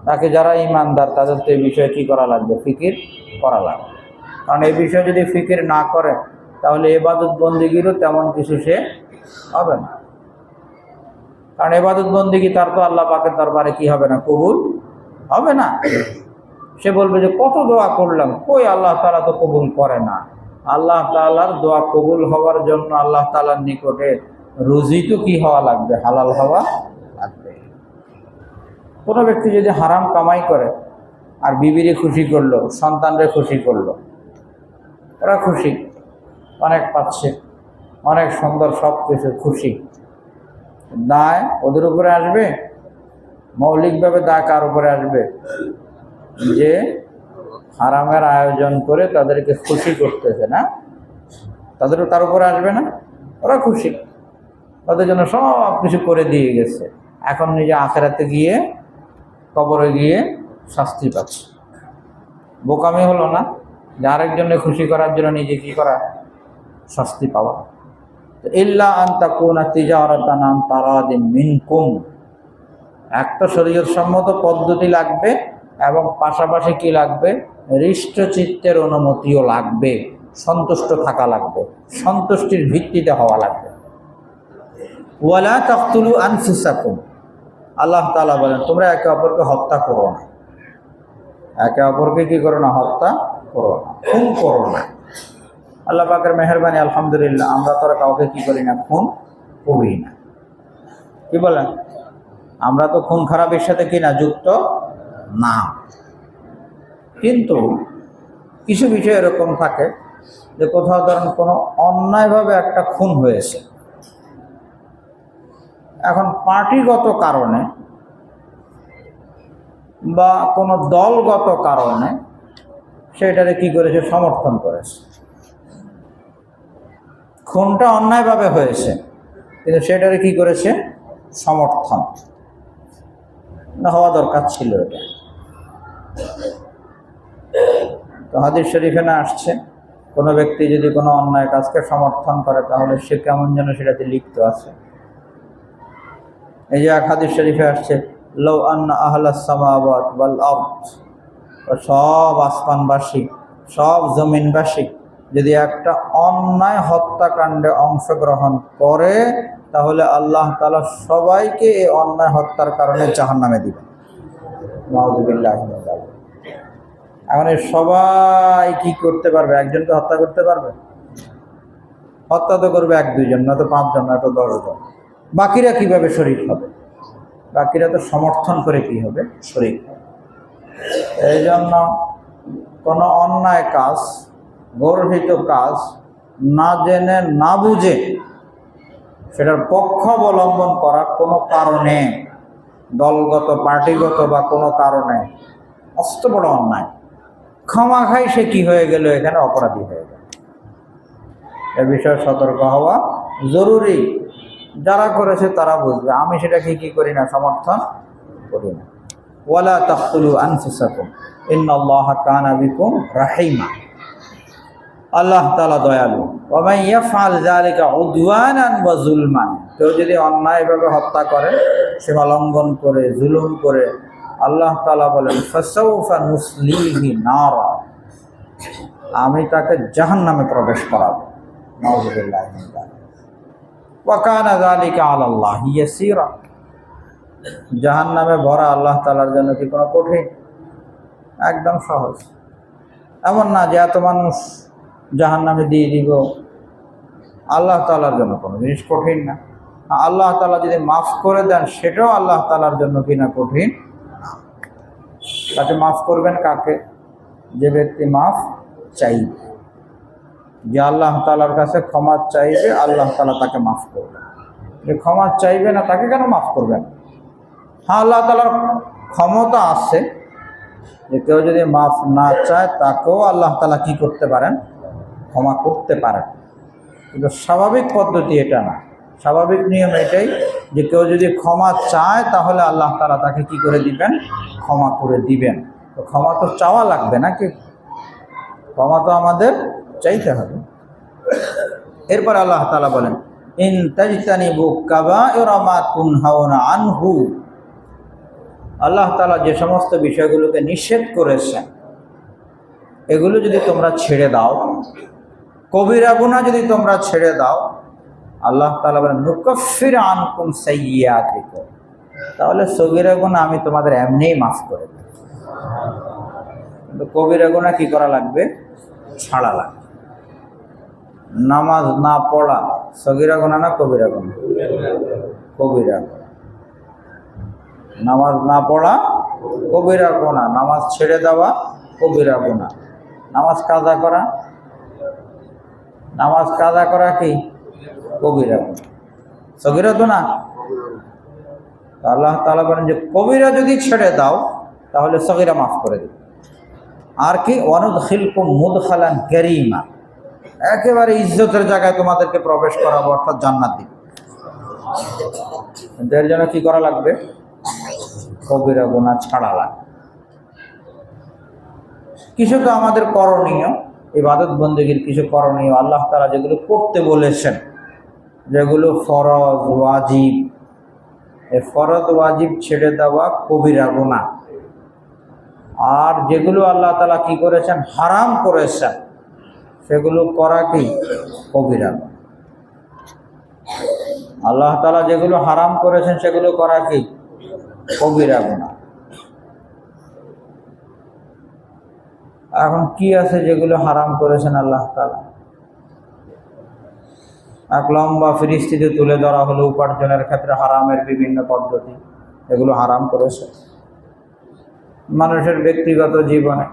তাকে যারা ঈমানদার তাদের তো এই বিষয়ে কী করা লাগবে? ফিকির করা লাগবে। কারণ এই বিষয়ে যদি ফিকির না করে তাহলে ইবাদত বন্দিগিরও তেমন কিছু সে হবে না। কারণ ইবাদত বন্দিগি তার তো আল্লাহ পাকের দরবারে কি হবে না? কবুল হবে না। সে বলবে যে কত দোয়া করলাম, কই আল্লাহ তাআলা তো কবুল করে না। আল্লাহ তাআলার দোয়া কবুল হওয়ার জন্য আল্লাহ তাআলার নিকটে রুজি তো কি হওয়া লাগবে? হালাল হওয়া লাগবে। কোনো ব্যক্তি যদি হারাম কামাই করে আর বিবিরে খুশি করলো, সন্তানরে খুশি করলো, ওরা খুশি, অনেক পাচ্ছে, অনেক সুন্দর, সব কিছু খুশি, দায় ওদের উপরে আসবে? মৌলিকভাবে দায় কার উপরে আসবে? যে হারামের আয়োজন করে তাদেরকে খুশি করতেছে না, তার উপরে আসবে না? ওরা খুশি, ওদের জন্য সব কিছু করে দিয়ে গেছে। এখন নিজে আখিরাতে গিয়ে, কবরে গিয়ে শাস্তি পাচ্ছে। বোকামি হলো না যে আরেকজনকে খুশি করার জন্য নিজে কি করা? শাস্তি পাওয়া। ইল্লা আন তাকুনা তিজারাতান আন তারাদিন মিনকুম, একটা শরীয়ত সম্মত পদ্ধতি লাগবে এবং পাশাপাশি কি লাগবে? হৃষ্টচিত্তের অনুমতিও লাগবে, সন্তুষ্ট থাকা লাগবে, সন্তুষ্টির ভিত্তিতে হওয়া লাগবে। ওয়ালা তাকতুলু আনফুসাকুম, আল্লাহ তাআলা বলেন তোমরা একে অপরকে হত্যা করো না। একে অপরকে কি করো না? হত্যা করো না, খুন করো না। আল্লাহ পাকের মেহেরবানি, আলহামদুলিল্লাহ, আমরা তো কাউকে কি করি না? খুন করি না। কি বলেন? আমরা তো খুন খারাপের সাথে কি না যুক্ত না। কিন্তু কিছু বিষয় এরকম থাকে যে কোথাও ধরেন কোনো অন্যায়ভাবে একটা খুন হয়েছে, এখন পার্টিগত কারণে বা কোনো দলগত কারণে সেটারে কি করেছে, সমর্থন করেছে। খুনটা অন্যায়ভাবে হয়েছে কিন্তু সেটারে কি করেছে, সমর্থন। না হওয়া দরকার ছিল এটা। তো হাদিস শরীফে না আসছে কোনো ব্যক্তি যদি কোনো অন্যায় কাজকে সমর্থন করে তাহলে সে কেমন যেন সেটাতে লিপ্ত আছে। এই যে এক হাদিস শরীফে আসছে, লাউ আন্না আহলাস সামাওয়াত ওয়াল আরদ, সব আসমানবাসী সব জমিনবাসী যদি একটা অন্যায় হত্যাকাণ্ডে অংশগ্রহণ করে তাহলে আল্লাহ তাআলা সবাইকে এই অন্যায় হত্যার কারণে জাহান্নামে দিবেন। নাউযুবিল্লাহ। এখন সবাই কি করতে পারবে? একজনকে হত্যা করতে পারবে? হত্যা তো করবে এক দুইজন, না তো পাঁচজন, না তো 10 জন। বাকিরা কিভাবে শরীক হবে? বাকিরা তো সমর্থন করে কি হবে, শরীক হবে। এই জন্য কোনো অন্যায় কাজ, গর্হিত কাজ না জেনে না বুঝে সেটার পক্ষ অবলম্বন করা কোনো কারণে, দলগত পার্টিগত বা কোনো কারণে, অস্ত বড় অন্যায়। খামাখাই সে কি হয়ে গেল, এখানে অপরাধী হয়ে গেল। এ বিষয়ে সতর্ক হওয়া জরুরি। যারা করেছে তারা বুঝবে। আমি সেটাকে কি করি না, সমর্থন করি না। ওয়ালা তাকতুলু আনফুসাকুম ইন্নাল্লাহা কানা বিকুম রাহিমা। আল্লাহ তাআলা দয়ালু। ওয়া মান ইয়াফআল যালিকা উদওয়ানান ওয়া যুলমান, কেউ যদি অন্যায়ভাবে হত্যা করে, সীমা লঙ্ঘন করে, জুলুম করে, আল্লাহ তাআলা বলেন ফাসাউফা নুসলিহি নারা, আমি তাকে জাহান্নামে প্রবেশ করাবো। নাউযুবিল্লাহ মিন যালিক। ওয়া কানা যালিকা আলাল্লাহি ইয়াসীরা, জাহান্নামে ভরা আল্লাহ তাআলার জন্য কি কোনো কঠিন? একদম সহজ। এমন না যে এত মানুষ জাহান্নামে দিয়ে দিব, আল্লাহ তাআলার জন্য কোনো জিনিস কঠিন না। আল্লাহ তাআলা যদি মাফ করে দেন সেটাও আল্লাহ তাআলার জন্য কিনা কঠিন। তাকে মাফ করবেন কাকে? যে ব্যক্তি মাফ চাইবে, যে আল্লাহ তাআলার কাছে ক্ষমা চাইবে, আল্লাহ তাআলা তাকে মাফ করবেন। যে ক্ষমা চাইবে না তাকে কেন মাফ করবেন? হ্যাঁ, আল্লাহ তাআলার ক্ষমতা আছে যে কেউ যদি মাফ না চায় তাকেও আল্লাহ তাআলা কি করতে পারেন, ক্ষমা করতে পারেন। কিন্তু স্বাভাবিক পদ্ধতি এটা না। স্বাভাবিক নিয়ম এটাই যে কেউ যদি ক্ষমা চায় তাহলে আল্লাহ তাআলা তাকে কি করে দিবেন, ক্ষমা করে দিবেন। তো ক্ষমা তো চাওয়া লাগবে নাকি? ক্ষমা তো আমাদের চাইতে হবে। এরপর আল্লাহ তাআলা বলেন ইন তাজতানিবু কাবাইরা মা তুনহাউনা আনহু, আল্লাহ তাআলা যে সমস্ত বিষয়গুলোকে নিষেধ করেছেন এগুলো যদি তোমরা ছেড়ে দাও, কবিরা গুনাহ যদি তোমরা ছেড়ে দাও, আল্লাহ তাআলা বলেন নুকাফির আনকুম সাইয়্যাতিকুম, তাহলে সগীরা গুনাহ আমি তোমাদের এমনিই মাফ করে দেব। কিন্তু কবিরা গুনাহ কি করা লাগবে? ছাড়া লাগবে। নামাজ না পড়া সগীরা গুনাহ না কবিরা গুনাহ? কবিরা গুনাহ। নামাজ না পড়া কবিরা গুনাহ, নামাজ ছেড়ে দেওয়া কবিরা গুনাহ। নামাজ কাজা করা, নামাজ কাজা করা কি কবিরা গুনাহ? সগীরা তো না। আল্লাহ তাআলা বলেন যে কবিরা যদি ছেড়ে দাও তাহলে সগীরা মাফ করে দেবে। আর কি ওয়ানুদখিলকুম মুদখালান কারীমা, একেবারে ইজ্জতের জায়গায় তোমাদেরকে প্রবেশ করাবো, অর্থাৎ জান্নাত দিব। এর জন্য কি করা লাগবে? কবিরা গুনাহ ছাড়া লাগবে। কিছু তো আমাদের করণীয়, ইবাদত বন্দেগীর কিছু করণীয় আল্লাহ তাআলা যেগুলো করতে বলেছেন, যেগুলো ফরজ ওয়াজিব, এই ফরজ ওয়াজিব ছেড়ে দেওয়া কবিরা গুনাহ। আর যেগুলো আল্লাহ তাআলা কি করেছেন, হারাম করেছেন, সেগুলো করা কি কবিরা গুনাহ। আল্লাহ তাআলা যেগুলো হারাম করেছেন সেগুলো করা কি কবিরা গুনাহ। এখন কি আছে যেগুলো হারাম করেছেন আল্লাহ তাআলা? এক লম্বা ফিরিস্তিতে তুলে ধরা হলো উপার্জনের ক্ষেত্রে হারামের বিভিন্ন পদ্ধতি, এগুলো হারাম করেছে। মানুষের ব্যক্তিগত জীবনে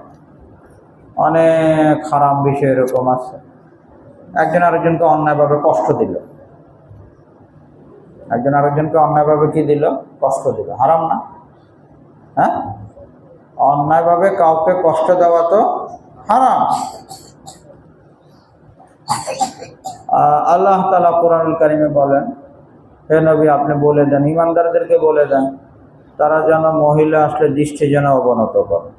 অনেক খারাপ বিষয় এরকম আছে। একজন আরেকজনকে অন্যায়ভাবে কষ্ট দিল, একজন আরেকজনকে অন্যায়ভাবে কি দিল? কষ্ট দিল। হারাম না? হ্যাঁ, অন্যায়ভাবে কাউকে কষ্ট দেওয়া তো হারাম। আল্লাহ তাআলা কোরআনুল কারীমে বলেন, হে নবী আপনি বলে দেন, ইমানদারদেরকে বলে দেন, তারা যেন মহিলা আসলে দৃষ্টি যেন অবনত করে।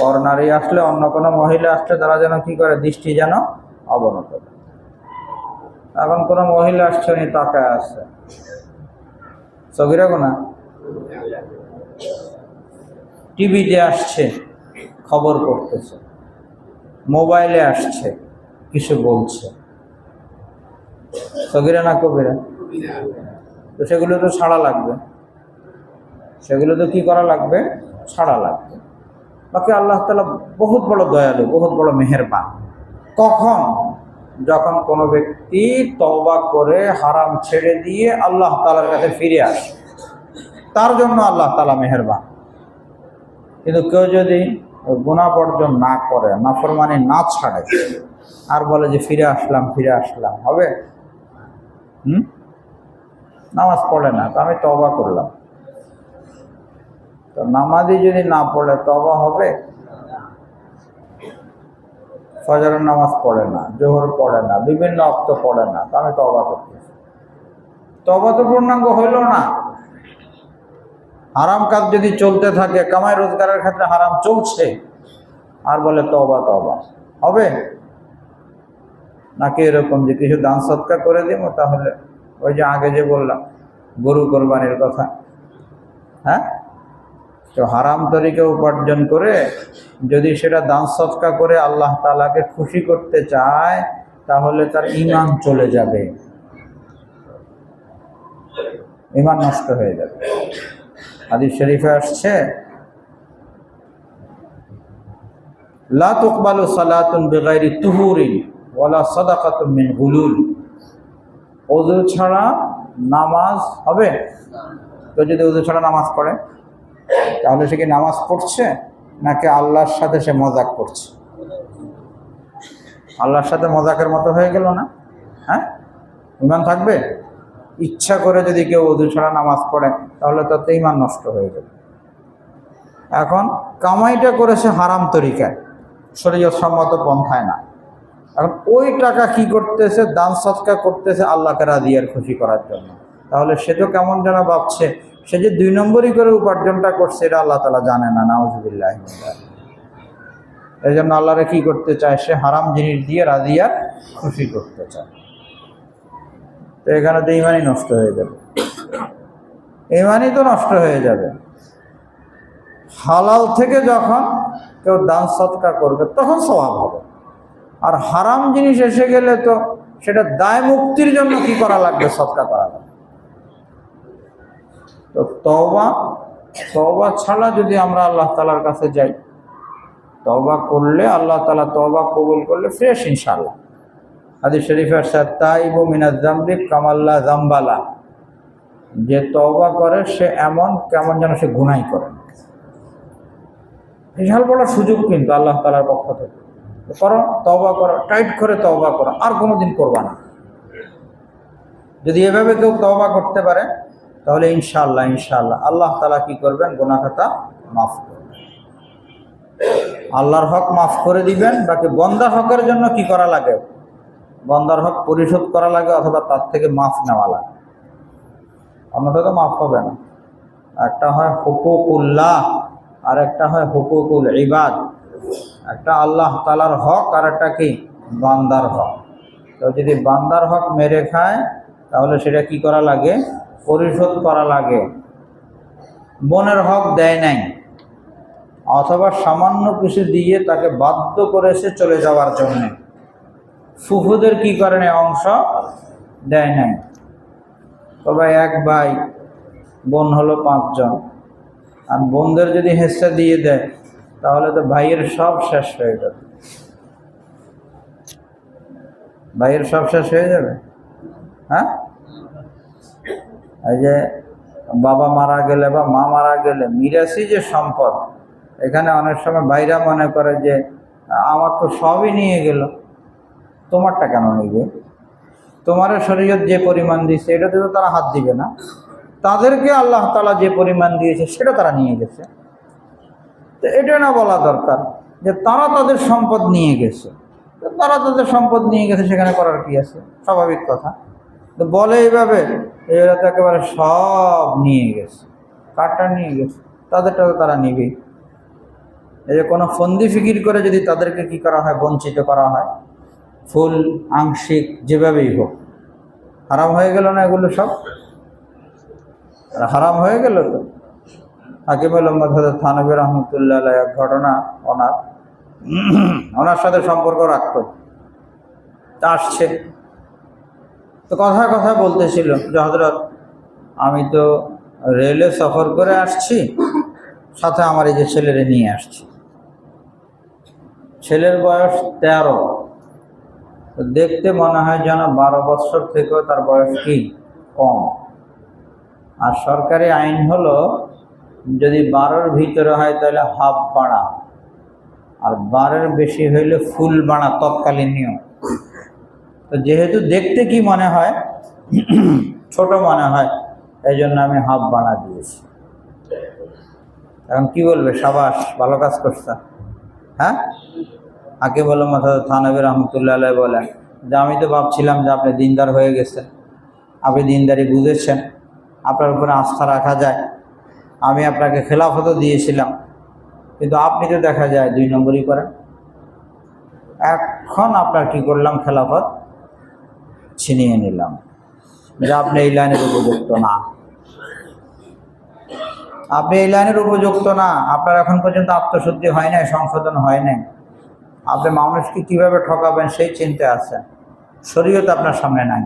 পর নারী আসলে, অন্য কোনো মহিলা আসলে তারা যেন কি করে? দৃষ্টি যেন অবনত করে। এখন কোনো মহিলা আসছে, উনি তাকায় আছে, সগিরা গুনাহ। টিভিতে আসছে, খবর পড়তেছে, মোবাইলে আসছে, কিছু বলছে, সগিরা না কবিরা? তো সেগুলো তো ছাড়া লাগবে, সেগুলো তো কি করা লাগবে? ছাড়া লাগবে। বাকি আল্লাহ তাআলা বহুত বড় দয়ালু, বহুত বড় মেহেরবান। কখন? যখন কোনো ব্যক্তি তওবা করে হারাম ছেড়ে দিয়ে আল্লাহ তাআলার কাছে ফিরে আসে, তার জন্য আল্লাহ তাআলা মেহেরবান। কিন্তু কেউ যদি গুনাহ বর্জন না করে, নাফরমানি না ছাড়ে, আর বলে যে ফিরে আসলাম ফিরে আসলাম, হবে? নামাজ পড়ে না, তো আমি তওবা করলাম। তো নামাজই যদি না পড়ে তওবা হবে? ফজরের নামাজ পড়ে না, জোহর পড়ে না, বিভিন্ন ওয়াক্ত পড়ে না, তো আমি তওবা করতেছি। তওবা তো পূর্ণাঙ্গ হইল না। হারাম কাজ যদি চলতে থাকে, কামাই রোজগারের ক্ষেত্রে হারাম চলছে, আর বলে তওবা তওবা, হবে? নাকি এরকম যে কিছু দান সৎকার করে দিব, তাহলে ওই যে আগে যে বললাম গরু কোরবানির কথা, হ্যাঁ, তো হারাম তরিকে উপার্জন করে যদি সেটা দান সৎকার করে আল্লাহ তাআলাকে খুশি করতে চায়, তাহলে তার ঈমান চলে যাবে, ঈমান নষ্ট হয়ে যাবে। হাদিস শরীফে আসছে, লা তুকবালু সালাতুন বিগাইরি তুহুরিন ওয়ালা সাদাকাতুন মিন গুলুল। ওযু ছাড়া নামাজ হবে? তো যদি ওযু ছাড়া নামাজ পড়ে, তাহলে সে কি নামাজ পড়ছে নাকি আল্লাহর সাথে সে মজাক করছে? আল্লাহর সাথে মজাকের মতো হয়ে গেল না? হ্যাঁ, ঈমান থাকবে? ইচ্ছা করে যদি কেউ ওযু ছাড়া নামাজ পড়ে, তাহলে তাতে ঈমান নষ্ট হয়ে যাবে। এখন কামাইটা করেছে হারাম তরিকায়, শরীয়ত সম্মত পন্থায় না। এখন ওই টাকা কি করতেছে? দান সৎকার করতেছে আল্লাহকে রাজি আর খুশি করার জন্য। তাহলে সে তো কেমন যেন ভাবছে, সে যে 2 নম্বরই করে উপার্জনটা করছে, এটা আল্লাহ তাআলা জানে না, নাউযুবিল্লাহ। এই জন্য আল্লাহরে কি করতে চায়? সে হারাম জিনিস দিয়ে রাজি আর খুশি করতে চায়। তো এখানে তো ঈমানই নষ্ট হয়ে যাবে, ঈমানই তো নষ্ট হয়ে যাবে। হালাল থেকে যখন কেউ দান সৎকার করবে তখন সওয়াব হবে, আর হারাম জিনিস এসে গেলে তো সেটা দায় মুক্তির জন্য কি করা লাগবে? সৎকার করা লাগবে। তো তওবা ছাড়া যদি আমরা আল্লাহ তাআলার কাছে যাই, তওবা করলে আল্লাহ তাআলা তওবা কবুল করলে ফ্রেশ ইনশাআল্লাহ। হাদিস শরীফে আছে, তাইবু মিনাজ যামবি কামাল্লা যামবালা। যে তওবা করে সে এমন কেমন যেন সে গুনাহই করে। বিশাল বড় সুযোগ কিন্তু আল্লাহ তাআলার পক্ষ থেকে। করো, তওবা করো, টাইট করে তওবা করো, আর কোনোদিন করবা না। যদি এভাবে কেউ তওবা করতে পারে, তাহলে ইনশাআল্লাহ আল্লাহ তাআলা কি করবেন? গুনাহ খাতা মাফ করবেন, আল্লাহর হক মাফ করে দিবেন। বাকি বন্দার হকের জন্য কি করা লাগে? বন্দার হক পরিশোধ করা লাগে, অথবা তার থেকে মাফ নেওয়া লাগে, অন্যথা তো মাফ হবে না। একটা হয় হুকুকুল্লাহ, আর একটা হয় হুকুকুল ইবাদ। একটা আল্লাহ তাআলার হক, আর একটা কি? বান্দার হক। তো যদি বান্দার হক মেরে খায়, তাহলে সেটা কি করা লাগে? পরিশোধ করা লাগে। বোনের হক দেয় নাই, অথবা সামান্য কিছু দিয়ে তাকে বাধ্য করেছে চলে যাওয়ার জন্য। ফুফুদের কি করে নাই? অংশ দেয় নাই। তবে এক ভাই, বোন হলো 5 জন, আর বোনদের যদি হিস্সা দিয়ে দেয়, তাহলে তো ভাইয়ের সব শেষ হয়ে যাবে। ভাইয়ের সব শেষ হয়ে যাবে। হ্যাঁ, এই যে বাবা মারা গেলে বা মা মারা গেলে মিরাসি যে সম্পদ, এখানে অনেক সময় বাইরা মনে করে যে আমার তো সবই নিয়ে গেল, তোমারটা কেন নিবে? তোমার শরীয়ত যে পরিমাণ দিয়েছে এটাতে তো তারা হাত দিবে না, তাদেরকে আল্লাহ তাআলা যে পরিমাণ দিয়েছে সেটা তারা নিয়ে গেছে। তো এটা না বলা দরকার যে তারা তাদের সম্পদ নিয়ে গেছে, তারা তাদের সম্পদ নিয়ে গেছে, সেখানে করার কি আছে, স্বাভাবিক কথা। তো বলে এইভাবে, এরা তো একেবারে সব নিয়ে গেছে। কারটা নিয়ে গেছে, তাদেরটা তো তারা নিবেই। এই যে কোনো ফন্দি ফিকির করে যদি তাদেরকে কি করা হয়, বঞ্চিত করা হয়, ফুল আংশিক যেভাবেই হোক, হারাম হয়ে গেল না এগুলো সব? হারাম হয়ে গেল। তো হাকিম আহমদ হযরত থানভী রহমতুল্লাহ আলাইহি এক ঘটনা, ওনার সাথে সম্পর্ক রাখত, আসছে তো কথায় কথায় বলতেছিল যে হযরত আমি তো রেলে সফর করে আসছি, সাথে আমার এই যে ছেলেরে নিয়ে আসছি, ছেলের বয়স 13, তো দেখতে মনে হয় যেন 12 বছর থেকেও তার বয়স কি কম। আর সরকারি আইন হলো যদি 12-র ভিতরে হয় তাহলে হাফ বাড়া, আর 12-এর বেশি হইলে ফুল বাড়া, তৎকালীন নিয়ম। তো যেহেতু দেখতে কি মনে হয়, ছোট মনে হয়, এই জন্য আমি হাফ বাড়া দিয়েছি। এখন কি বলবে, সাবাস, ভালো কাজ করছে। হ্যাঁ, আগে বলো মাথা থানভী রহমতুল্লাহ আলাইহি বলেন যে আমি তো ভাবছিলাম যে আপনি দিনদার হয়ে গেছেন, আপনি দিনদারি বুঝেছেন, আপনার উপরে আস্থা রাখা যায়, আমি আপনাকে খেলাফতও দিয়েছিলাম, কিন্তু আপনি তো দেখা যায় 2 নম্বরই করেন। এখন আপনার কি করলাম, খেলাফত ছিনিয়ে নিলাম, যে আপনি এই লাইনের উপযুক্ত না, আপনি এই লাইনের উপযুক্ত না, আপনার এখন পর্যন্ত আত্মশুদ্ধি হয় নাই, সংশোধন হয় নাই, আপনি মানুষকে কিভাবে ঠকাবেন সেই চিন্তা আছেন, শরীয়ত আপনার সামনে নাই।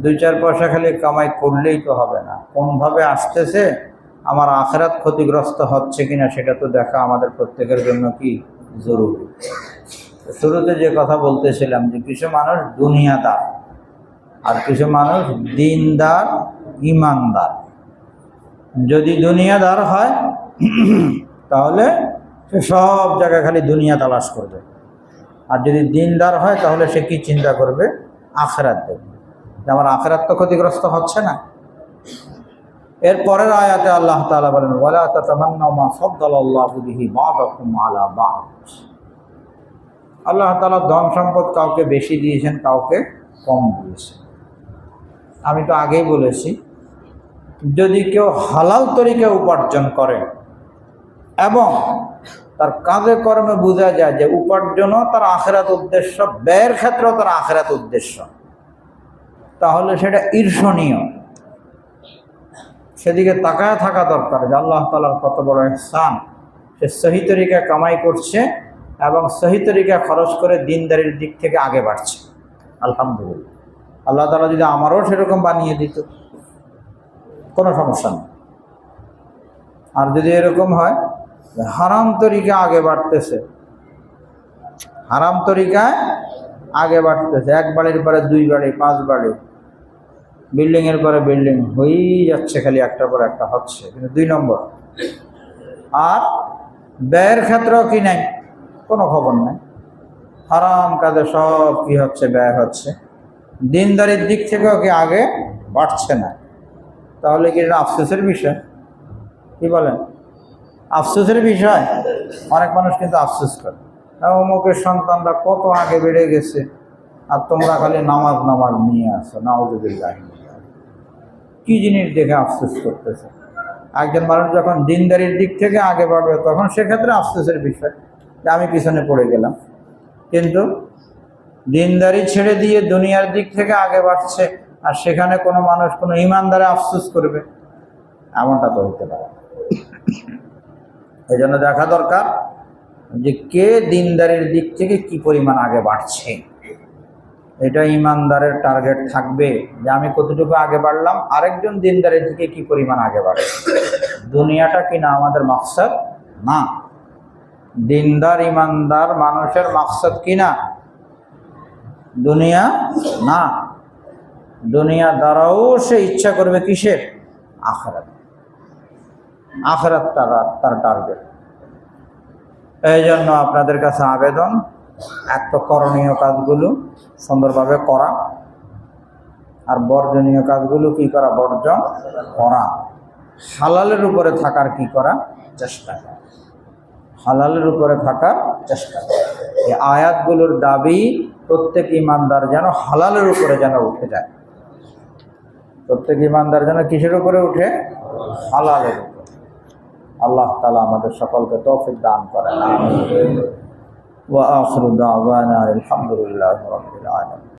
2-4 পয়সা খালি কামাই করলেই তো হবে না, কোনভাবে আসতেছে, আমার আখিরাত ক্ষতিগ্রস্ত হচ্ছে কিনা সেটা তো দেখা আমাদের প্রত্যেকের জন্য কি জরুরি। শুরুতে যে কথা বলতেছিলাম যে কিছু মানুষ দুনিয়াদার আর কিছু মানুষ দিনদার, ইমানদার। যদি দুনিয়াদার হয় তাহলে সে সব জায়গায় খালি দুনিয়া তালাশ করবে, আর যদি দিনদার হয় তাহলে সে কি চিন্তা করবে, আখিরাত দেখবে, যে আমার আখিরাত তো ক্ষতিগ্রস্ত হচ্ছে না। এর পরের আয়াতে আল্লাহ তাআলা বলেন, ওয়ালা তাতামান্নাউ মা ফাদ্দালাল্লাহু বিহি বা'দাকুম আলা বা'দ। আল্লাহ তাআলা ধন সম্পদ কাউকে বেশি দিয়েছেন, কাউকে কম দিয়েছেন। আমি তো আগেই বলেছি, যদি কেউ হালাল তরিকায় উপার্জন করে এবং তার কাজে কর্মে বোঝা যায় যে উপার্জনও তার আখিরাত উদ্দেশ্য, ব্যয়ের ক্ষেত্রেও তার আখিরাত উদ্দেশ্য, তাহলে সেটা ঈর্ষণীয়, সেদিকে তাকায় থাকা দরকার যে আল্লাহ তাআলার কত বড় ইহসান, সে সহি তরিকায় কামাই করছে এবং সহি তরিকায় খরচ করে দিনদারির দিক থেকে আগে বাড়ছে। আলহামদুলিল্লাহ, আল্লাহ তাআলা যদি আমারও সেরকম বানিয়ে দিত কোনো সমস্যা নেই। আর যদি এরকম হয় হারাম তরিকা আগে বাড়তেছে, হারাম তরিকায় আগে বাড়তেছে, 1 বাড়ির পরে 2 বাড়ি, 5 বাড়ি, বিল্ডিংয়ের পরে বিল্ডিং হয়েই যাচ্ছে, খালি একটার পর একটা হচ্ছে, কিন্তু 2 নম্বর। আর ব্যয়ের ক্ষেত্রেও কি নাই, কোনো খবর নাই, হারাম কাজে সব কি হচ্ছে, ব্যয় হচ্ছে, দিনদারির দিক থেকেও কি আগে বাড়ছে না। তাহলে কি এটা আফসোসের বিষয়? কি বলেন, আফসোসের বিষয়? অনেক মানুষ কিন্তু আফসোস করে, অমুকের সন্তানরা কত আগে বেড়ে গেছে আর তোমরা খালি নামাজ নামাজ নিয়ে আসো, নাউযুবিল্লাহ। কি জিনিস দেখে আফসোস করতেছে? একজন মানুষ যখন দিনদারির দিক থেকে আগে বাড়বে তখন সেক্ষেত্রে আফসোসের বিষয় যে আমি পিছনে পড়ে গেলাম, কিন্তু দিনদারি ছেড়ে দিয়ে দুনিয়ার দিক থেকে আগে বাড়ছে আর সেখানে কোনো মানুষ কোনো ইমানদারে আফসোস করবে, এমনটা তো হইতে পারে। এই জন্য দেখা দরকার যে কে দিনদারির দিক থেকে কি পরিমাণ আগে বাড়ছে। এটা ইমানদারের টার্গেট থাকবে যে আমি কতটুকু আগে বাড়লাম, আরেকজন দিনদারির দিকে কি পরিমাণ আগে বাড়ছে। দুনিয়াটা কিনা আমাদের মাকসাদ না, দিনদার ইমানদার মানুষের মাকসাদ কিনা দুনিয়া না, দুনিয়া দ্বারাও সে ইচ্ছা করবে কিসের, আখিরাত। আখিরাত তার টার্গেট। এই জন্য আপনাদের কাছে আবেদন, এক তো করণীয় কাজগুলো সুন্দরভাবে করা, আর বর্জনীয় কাজগুলো কি করা, বর্জন করা, হালালের উপরে থাকার কি করা, চেষ্টা করা, হালালের উপরে থাকার চেষ্টা করা। এই আয়াতগুলোর দাবি প্রত্যেক ইমানদার যেন হালালের উপরে যেন উঠে যায়। প্রত্যেক ইমানদার যেন কিসের উপরে উঠে, হালালের উপরে। আল্লাহ তাআলা আমাদের সকলকে তৌফিক দান করেন। আমিন। ওয়া আখিরু দাওয়ানা আলহামদুলিল্লাহি রাব্বিল আলামিন।